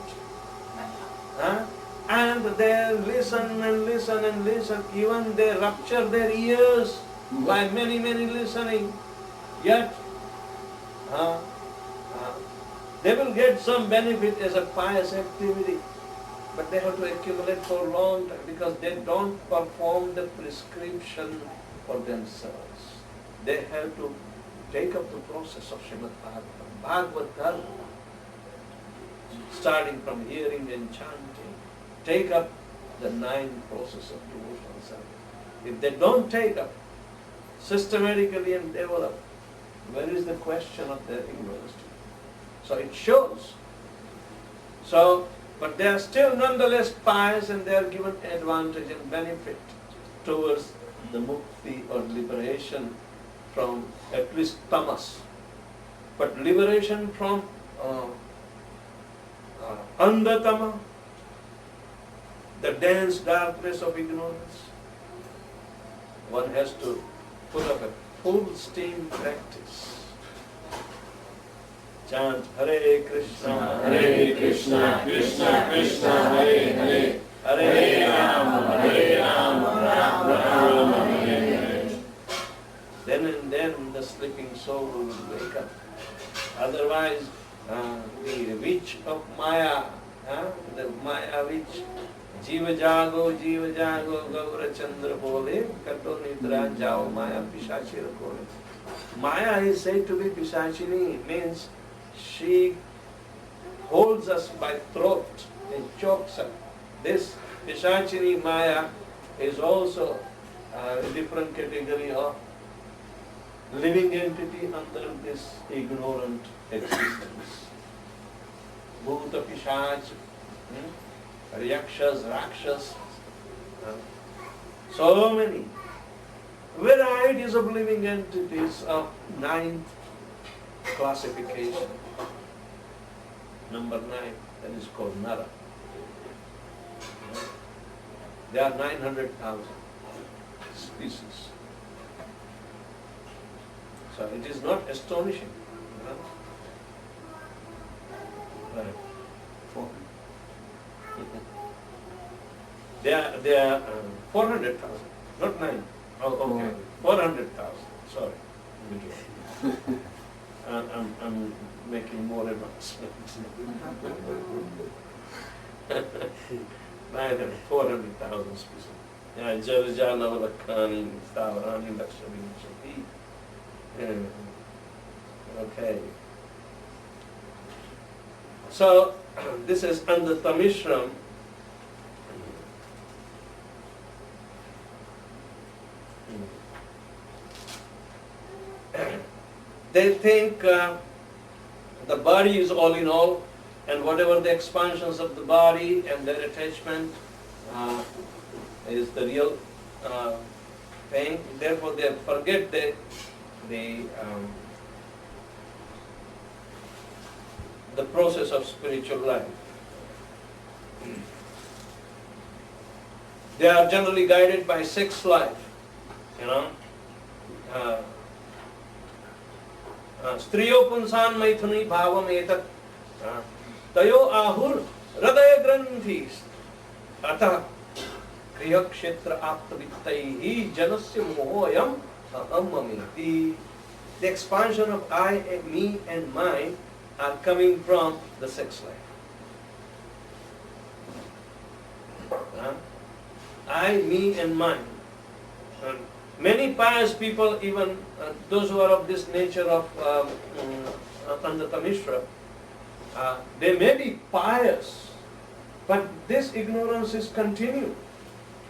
And they listen and listen and listen. Even they rupture their ears by many listening. Yet, they will get some benefit as a pious activity. But they have to accumulate for a long time because they don't perform the prescription for themselves. They have to take up the process of Srimad Bhagavatam, Bhagavad Dharma, starting from hearing and chanting. Take up the 9 process of devotional service. If they don't take up systematically and develop, where is the question of their ignorance? So it shows. So, but they are still nonetheless pious and they are given advantage and benefit towards the mukti or liberation from at least tamas. But liberation from andhatama, the dense darkness of ignorance. One has to put up a full steam practice. Chant Hare Krishna, Krishna, Krishna, Hare Hare, Hare Rama, Rama, Rama, Hare Hare. Then and then the sleeping soul will wake up. Otherwise, the witch of Maya, the Maya witch, Jiva Jago, Gaura Chandra Bole, Kato Nidra Jao Maya Pishachira Kole. Maya is said to be Pishachini, means she holds us by throat and chokes us. This Pishachini Maya is also a different category of living entity under this ignorant existence. Bhuta Pishach, Yakshas, Rakshas, so many varieties of living entities of 9 classification. Number 9, that is called Nara. There are 900,000 species. So it is not astonishing. Right. There are 400,000, not 9. Oh, okay. 400,000. Sorry. I'm making more advancements. 400,000 species. Jarjana Valakani, Stavarani, Lakshmi, okay. So, this is under Tamishram. They think the body is all in all, and whatever the expansions of the body and their attachment is the real thing. Therefore, they forget the process of spiritual life. They are generally guided by sex life, Striyo punsan maithuni bhavam etat tayo ahur hridaya granthis atah kriya kshetra aptavittaihi janasya mohoyam ahammamiti. The expansion of I, me and mine are coming from the sex life. I, me and mine. Many pious people, even those who are of this nature of Andhata Mishra, they may be pious, but this ignorance is continued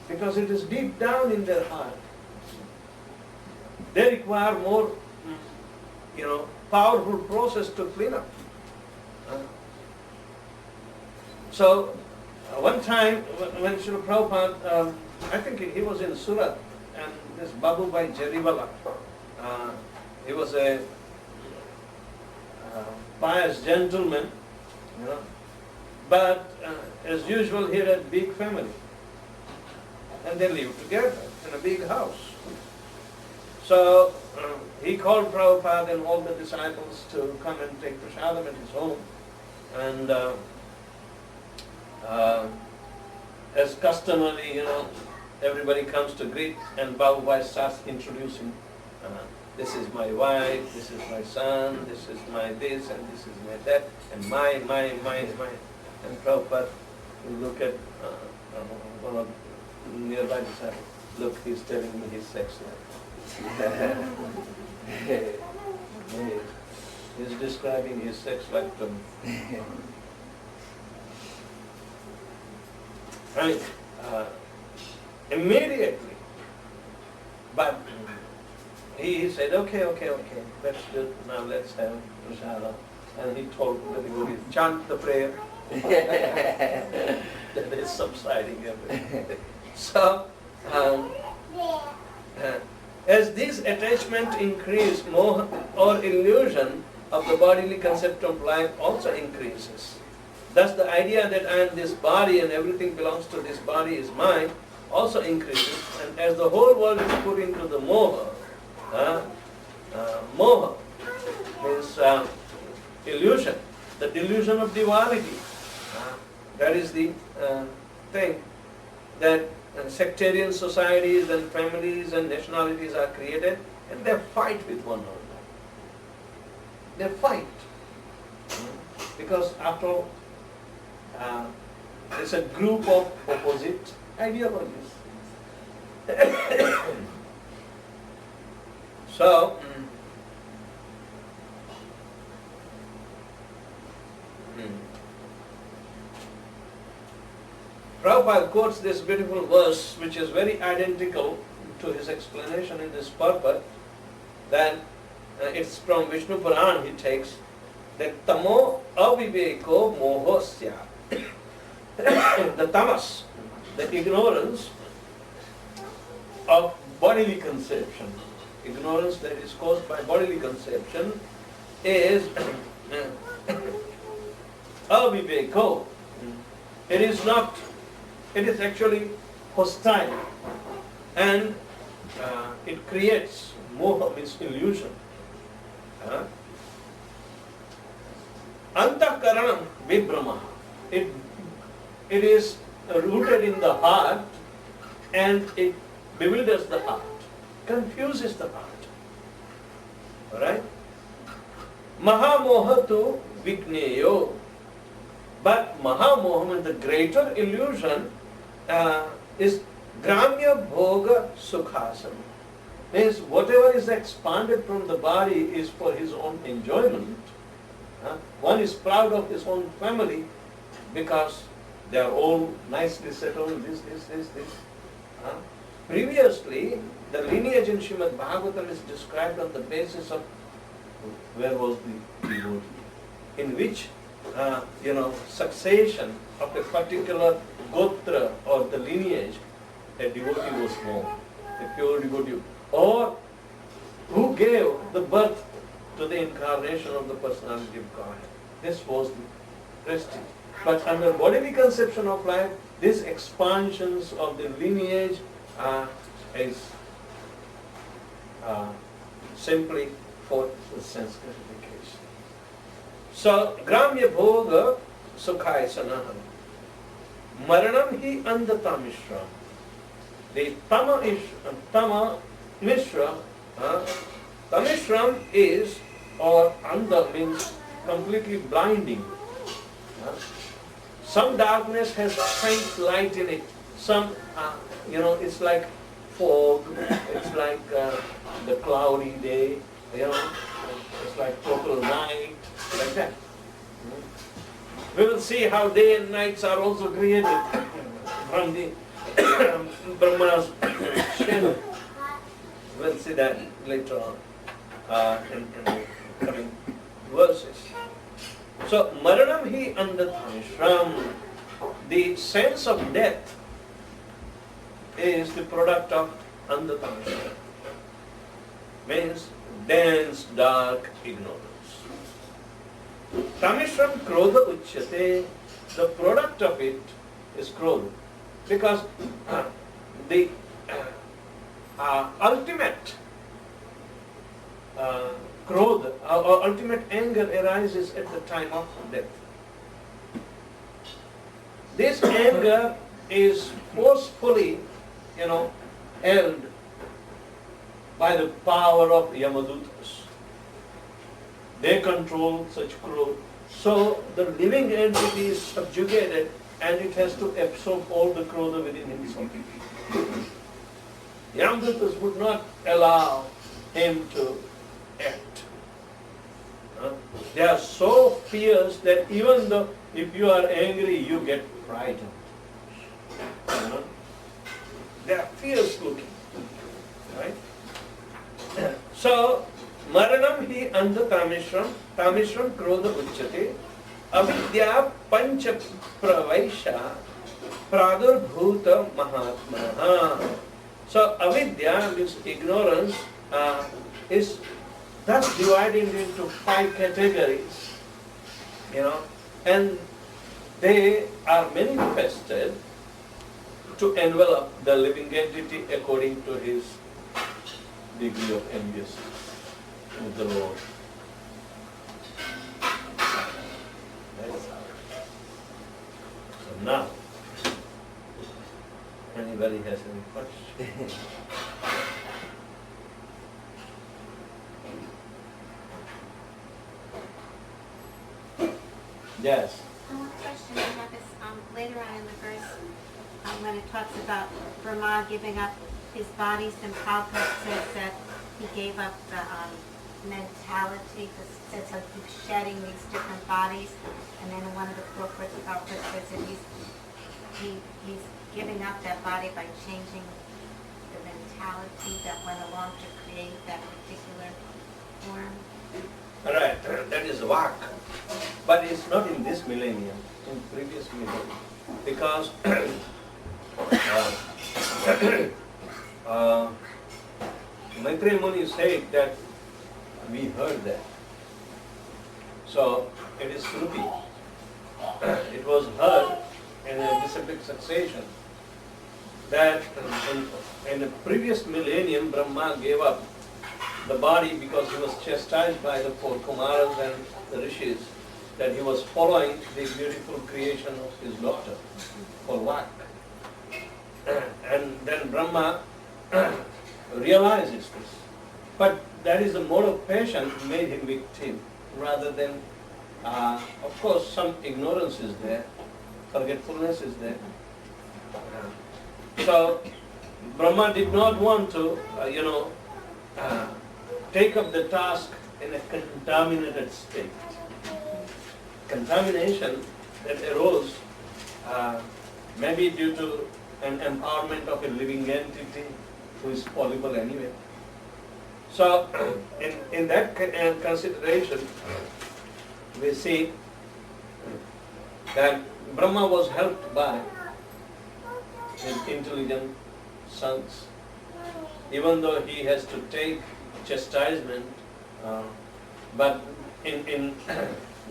because it is deep down in their heart. They require more, powerful process to clean up. So, one time when Srila Prabhupada, I think he was in Surat, and this Babu Bhai Jariwala, he was a pious gentleman, but as usual he had a big family, and they lived together in a big house. So he called Prabhupada and all the disciples to come and take prasadam at his home, and as customary, everybody comes to greet, and Babu Bhai starts introducing, this is my wife, this is my son, this is my this, and this is my that, and my. And Prabhupada will look at one of the nearby disciples. Look, he's telling me his sex life. He's describing his sex life to me. Right? Immediately. But he said, okay, that's good. Now let's have prasada. And he told everybody, chant the prayer. That is subsiding everything. So, as this attachment increase, more or illusion of the bodily concept of life also increases. Thus the idea that I am this body and everything belongs to this body is mine also increases, and as the whole world is put into the moha, moha means illusion, the delusion of duality. That is the thing that sectarian societies and families and nationalities are created, and they fight with one another. They fight. Because after all, it's a group of opposite ideologies. So, Prabhupada quotes this beautiful verse, which is very identical to his explanation in this purport, that it's from Vishnu Puran. He takes that tamo aviveko mohosya, the tamas, the ignorance of bodily conception, ignorance that is caused by bodily conception is aviveko. It is not, it is actually hostile, and it creates moha, means illusion. Antakaranam vibhrama. It is rooted in the heart, and it bewilders the heart, confuses the heart. Alright? Mahamoha tu vigneyo. But Mahamoha, means the greater illusion, is Gramya Bhoga Sukhasana. Means whatever is expanded from the body is for his own enjoyment. One is proud of his own family because they are all nicely settled, this. Previously, the lineage in Srimad Bhagavatam is described on the basis of where was the devotee, in which succession of a particular gotra or the lineage, a devotee was born, a pure devotee, or who gave the birth to the incarnation of the personality of God. This was the prestige. But under bodily conception of life, these expansions of the lineage is simply for the sense gratification. So, Gramya Bhoga Sukhaya Sanaha. Maranam hi andata mishra. The Tama Mishra, Tamishram is, or Anda means completely blinding. Some darkness has faint light in it. Some, it's like fog, it's like the cloudy day, it's like total night, like that. We will see how day and nights are also created from the Brahma's shadow. We'll see that later on in the coming verses. So, Maranam hi andathamishram, the sense of death is the product of andathamishram, means dense, dark ignorance. Tamishram krodha uchyate, the product of it is krodha, because the ultimate krodha, ultimate anger arises at the time of death. This anger is forcefully, held by the power of Yamadutas. They control such krodha. So the living entity is subjugated and it has to absorb all the krodha within himself. Yamadutas would not allow him to act. They are so fierce that even though if you are angry, you get frightened. They are fierce looking. Right? So, Maranam hi anda tamishram, tamishram krodha uchyate, avidya pancha pravaisha pradurbhuta mahatmanaha. So, avidya means ignorance is thus divided into 5 categories, and they are manifested to envelop the living entity according to his degree of enviousness with the Lord. So now, anybody has any questions? Yes. One question I have is later on in the verse when it talks about Brahma giving up his body, St. Prabhupada says that he gave up the mentality, the sense of shedding these different bodies, and then in one of the booklets Prabhupada says that he's giving up that body by changing the mentality that went along to create that particular form. Right, that is Vak. But it's not in this millennium, in previous millennium. Because Maitreya Muni said that we heard that. So it is Shruti. It was heard in a disciplic succession that in the previous millennium Brahma gave up the body because he was chastised by the four Kumaras and the Rishis that he was following the beautiful creation of his daughter, or Vak. And then Brahma realizes this. But that is the mode of passion made him victim, rather than, of course, some ignorance is there, forgetfulness is there. So Brahma did not want to, take up the task in a contaminated state. Contamination that arose maybe due to an empowerment of a living entity who is fallible anyway. So in that consideration, we see that Brahma was helped by his intelligent sons, even though he has to take chastisement, but in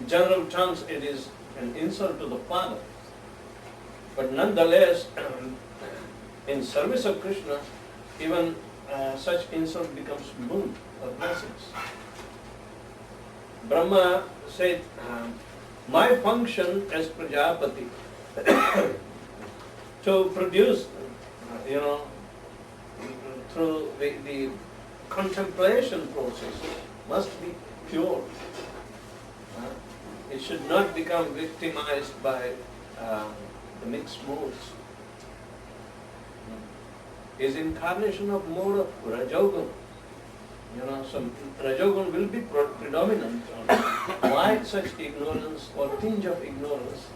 general terms it is an insult to the father. But nonetheless, in service of Krishna, even such insult becomes boon or blessings. Brahma said, my function as Prajapati to produce, through the contemplation process must be pure. It should not become victimized by the mixed modes. Is incarnation of mode of Rajogun. So Rajogun will be predominant. Why such ignorance or tinge of ignorance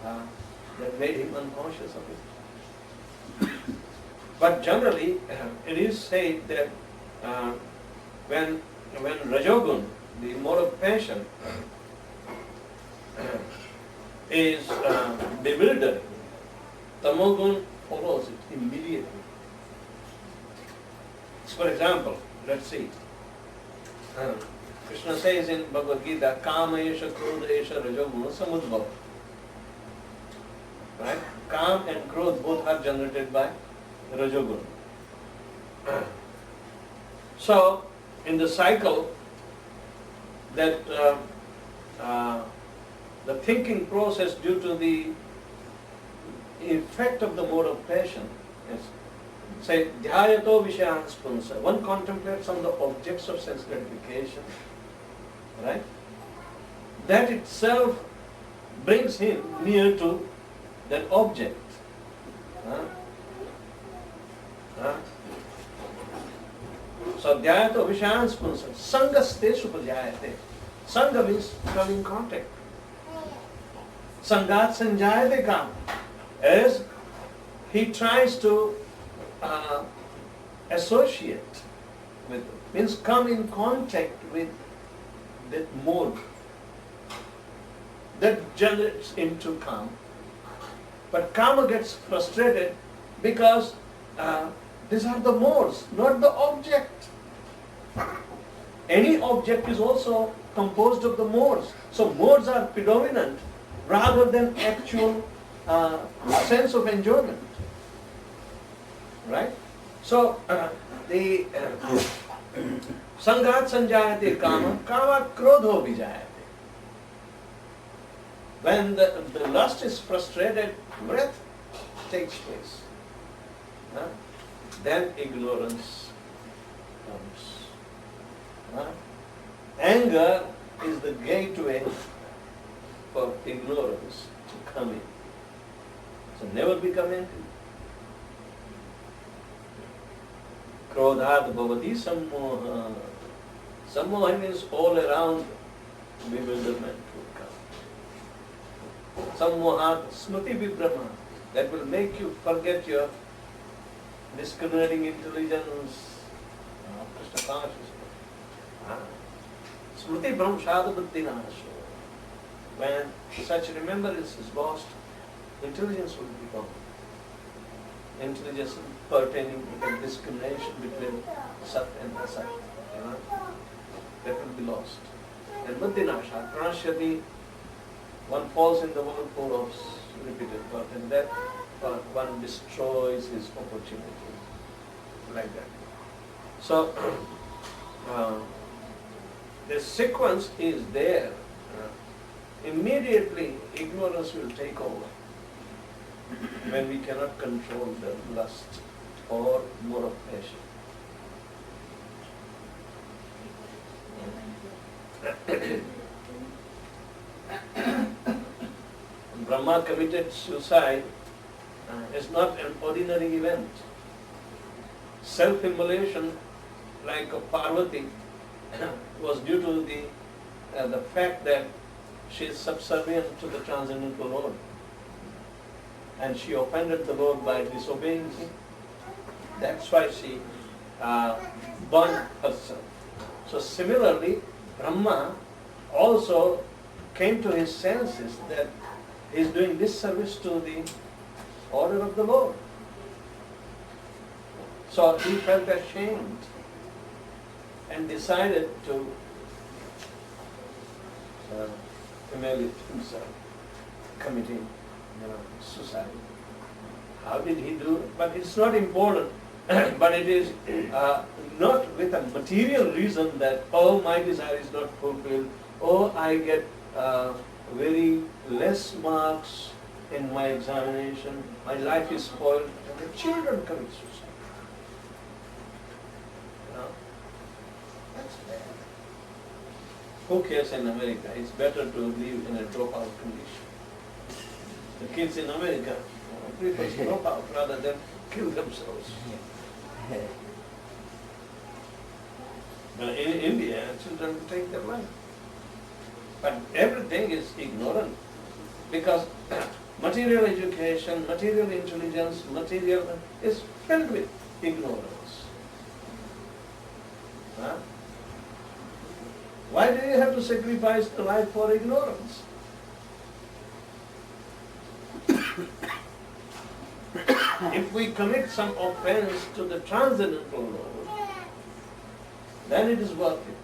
that made him unconscious of it? But generally, it is said that when Rajogun, the mode of passion, is bewildered, Tamogun follows it immediately. So for example, let's see. Krishna says in Bhagavad Gita, Kama esha krodha esha rajoguna samudbhava. Right? Kam and Krodh both are generated by Rajogun. So, in the cycle that the thinking process due to the effect of the mode of passion is, say, dhyayato vishayan spunsa. One contemplates on the objects of sense gratification, right? That itself brings him near to that object. So dhyayato vishayan spunsa. Sangaste supajayate. Sangha means coming in contact. Sangat sanjayate kam. As he tries to associate with, means come in contact with that mode that generates into Kama. But Kama gets frustrated because these are the modes, not the object. Any object is also composed of the modes. So modes are predominant rather than actual sense of enjoyment. Right? So, the sangat sanjayate kama, kama krodho vijayate. When the lust is frustrated, wrath takes place. Then ignorance comes. Anger is the gateway for ignorance to come in. So never become angry. Krodhat bhavati sammoha. Sammoha means all around bewilderment will come. Sammohat smriti vibhrama. That will make you forget your discriminating intelligence, Krishna consciousness. Smriti brahmshada buddhi nasho. When such remembrance is lost, intelligence will be gone. Intelligence pertaining to the discrimination between Sat and Asat. That will be lost. And buddhi nasha, pranashyati, one falls in the whirlpool of repeated birth, and that one destroys his opportunity. Like that. So, the sequence is there. Immediately, ignorance will take over when we cannot control the lust or more of passion. Brahma committed suicide is not an ordinary event. Self-immolation, like of Parvati, was due to the fact that she is subservient to the transcendental Lord. And she offended the Lord by disobeying him. That's why she burned herself. So similarly, Brahma also came to his senses that he is doing disservice to the order of the Lord. So he felt ashamed and decided to humiliate himself, committing suicide. How did he do it? But it's not important. But it is not with a material reason that, oh, my desire is not fulfilled, oh, I get very less marks in my examination, my life is spoiled, and the children commit suicide. That's bad. Who cares in America? It's better to live in a dropout condition. The kids in America prefer to drop out rather than kill themselves. But in India, children take their life. But everything is ignorant because material education, material intelligence, material is filled with ignorance. Why do you have to sacrifice the life for ignorance? If we commit some offense to the transcendental Lord, then it is worth it.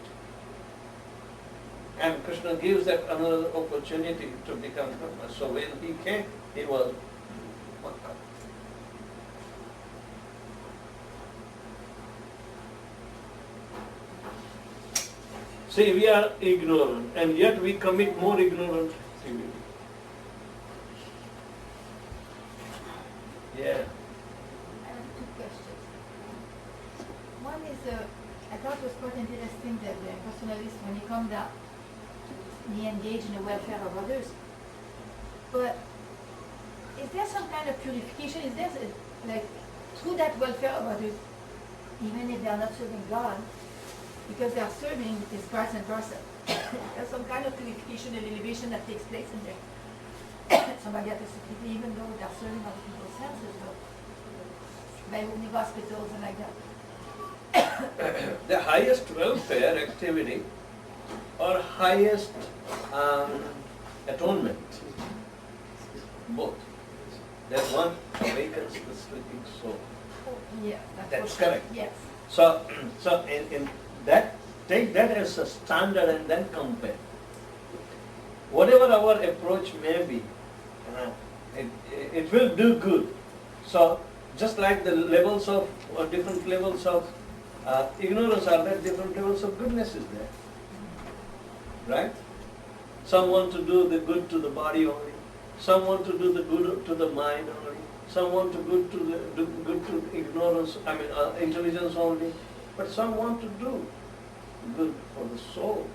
And Krishna gives that another opportunity to become Brahma. So when he came, he was Makka. See, we are ignorant, and yet we commit more ignorant activity. Yeah. I have two questions. One is, I thought it was quite interesting that the personalist, when he comes down, he engaged in the welfare of others. But is there some kind of purification? Is there, like, through that welfare of others, even if they are not serving God, because they are serving his parts and parcel, there's some kind of purification and elevation that takes place in there. Somebody has to secretly, even though they are serving other people's senses, by opening hospitals and like that. The highest welfare activity or highest atonement, both. That one awakens the sleeping soul. Yeah, That's correct. Yes. So in that, take that as a standard and then compare. whatever our approach may be, it will do good. So, just like the levels of, or different levels of ignorance are there, different levels of goodness is there. Right? Some want to do the good to the body only. Some want to do the good to the mind only. Some want to do good to ignorance, intelligence only. But some want to do good for the soul.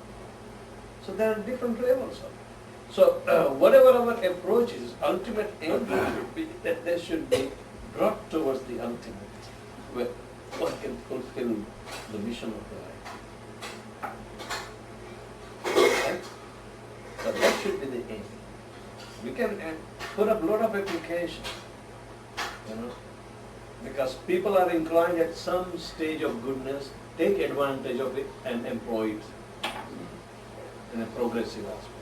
So there are different levels of it. So whatever our approach is, ultimate aim should be that they should be brought towards the ultimate, where one can fulfill the mission of the life. Right? So that should be the aim. We can put up a lot of application, because people are inclined at some stage of goodness, take advantage of it and employ it in a progressive aspect.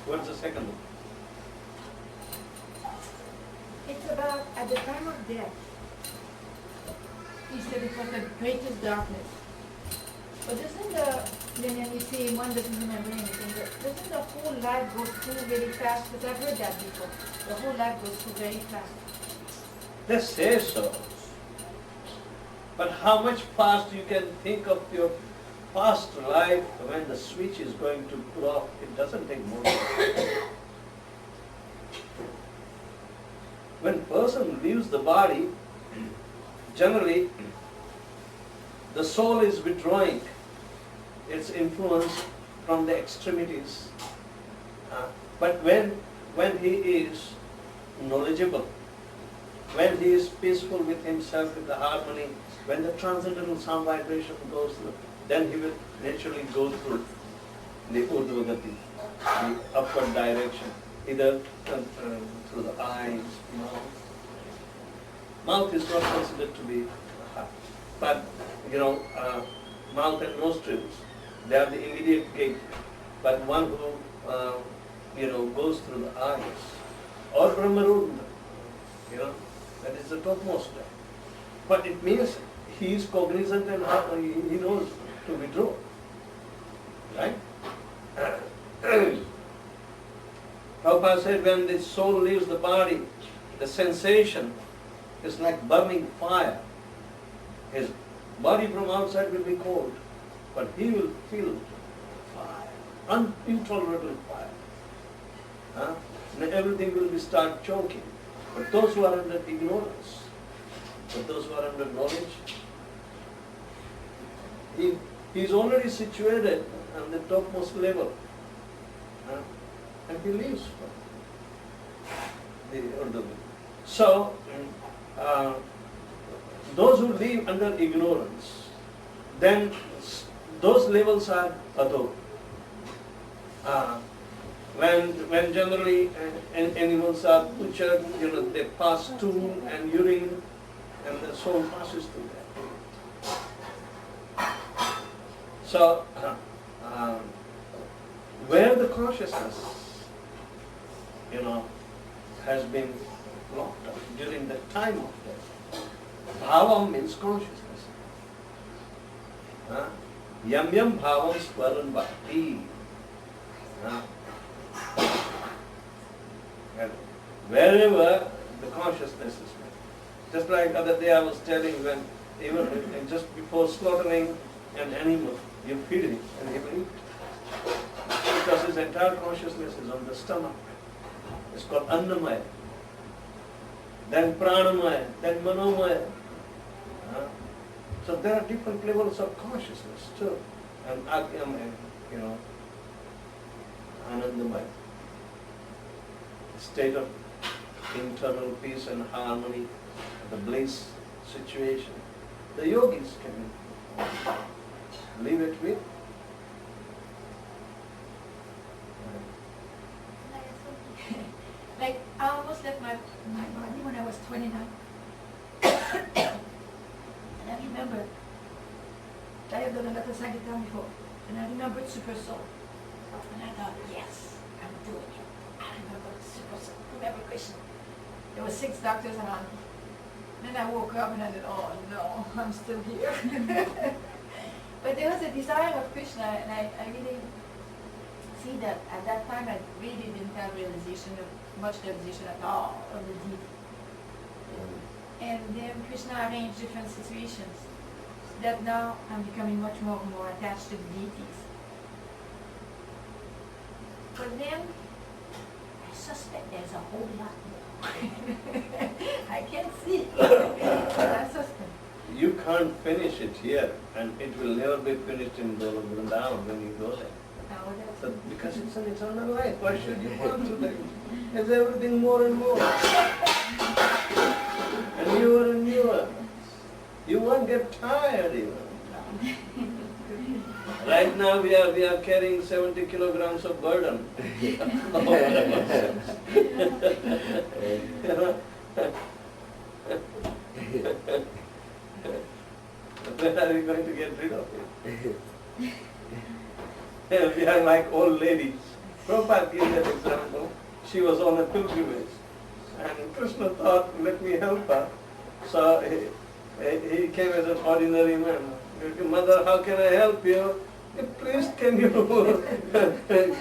What's the second one? It's about at the time of death. He said it was the greatest darkness. But then you see one doesn't remember anything, but doesn't the whole life go through very fast? Because I've heard that before. The whole life goes through very fast. They say so. But how much fast you can think of your past life when the switch is going to pull off, it doesn't take more time. When person leaves the body, generally the soul is withdrawing its influence from the extremities. But when he is knowledgeable, when he is peaceful with himself, with the harmony, when the transcendental sound vibration goes through, then he will naturally go through the urdhvagati, the upward direction, either through the eyes, mouth. Mouth is not considered to be heart, but mouth and nostrils, they are the immediate gate. But one who goes through the eyes, or Brahmarudra, that is the topmost there. But it means he is cognizant and he knows to withdraw. Right? Prabhupada said when the soul leaves the body, the sensation is like burning fire. His body from outside will be cold, but he will feel fire, intolerable fire. And everything will be start choking. But those who are under ignorance, but those who are under knowledge, he is already situated on the topmost level, and he leaves the Urdhva. So, those who live under ignorance, then those levels are adho. When generally animals are butchered, they pass stool and urine, and the soul passes through that. So, where the consciousness, has been locked up during the time of death. Bhavam means consciousness. Yam yam bhavam swaran bhakti. Wherever the consciousness is made. Just like other day I was telling, when even just before slaughtering an animal, you feed him and he will eat. Because his entire consciousness is on the stomach. It's called Annamaya. Then Pranamaya, then Manomaya. So there are different levels of consciousness too. And Agyamaya, Anandamaya. State of internal peace and harmony, the bliss situation. The yogis can leave it with. Like, I almost left my body when I was 29. And I remember, I have done a lot of Sankirtan before, and I remembered Super Soul. And I thought, yes, I'm doing it. I remember Super Soul, remember Krishna. There were 6 doctors around me. Then I woke up and I said, oh no, I'm still here. But there was a desire of Krishna, and I really see that at that time I really didn't have much realization at all of the deity. And then Krishna arranged different situations so that now I'm becoming much more and more attached to the deities. But then I suspect there's a whole lot more. I can't see, but I suspect. You can't finish it here, and it will never be finished in Vrindavan when you go there. Now that's So, because it's an eternal life, why should you want to like, there's everything more and more. And newer and newer. You won't get tired even. Right now we are carrying 70 kilograms of burden. When are we going to get rid of it? We are like old ladies. Prabhupada gave that example. She was on a pilgrimage and Krishna thought, let me help her. So he came as an ordinary man. Mother, how can I help you? Please can you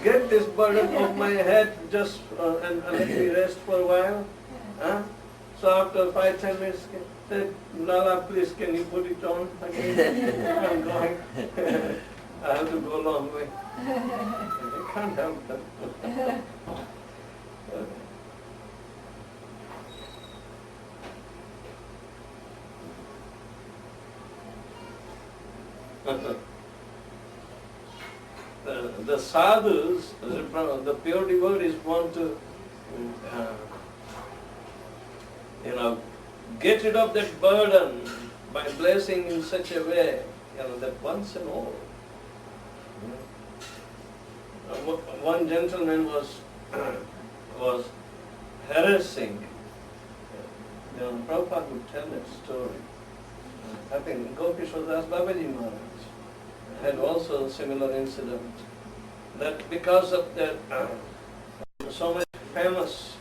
get this burden off my head just and let me rest for a while? Huh? So after 5-10 minutes, said, Lala, please can you put it on again? I'm going. I have to go a long way. I can't help that. The sadhus, the pure devotees want to, get rid of that burden by blessing in such a way, that once and all. One gentleman was harassing. Prabhupada would tell that story. I think Gopishwar Babaji Maharaj had also a similar incident. That because of that so much famous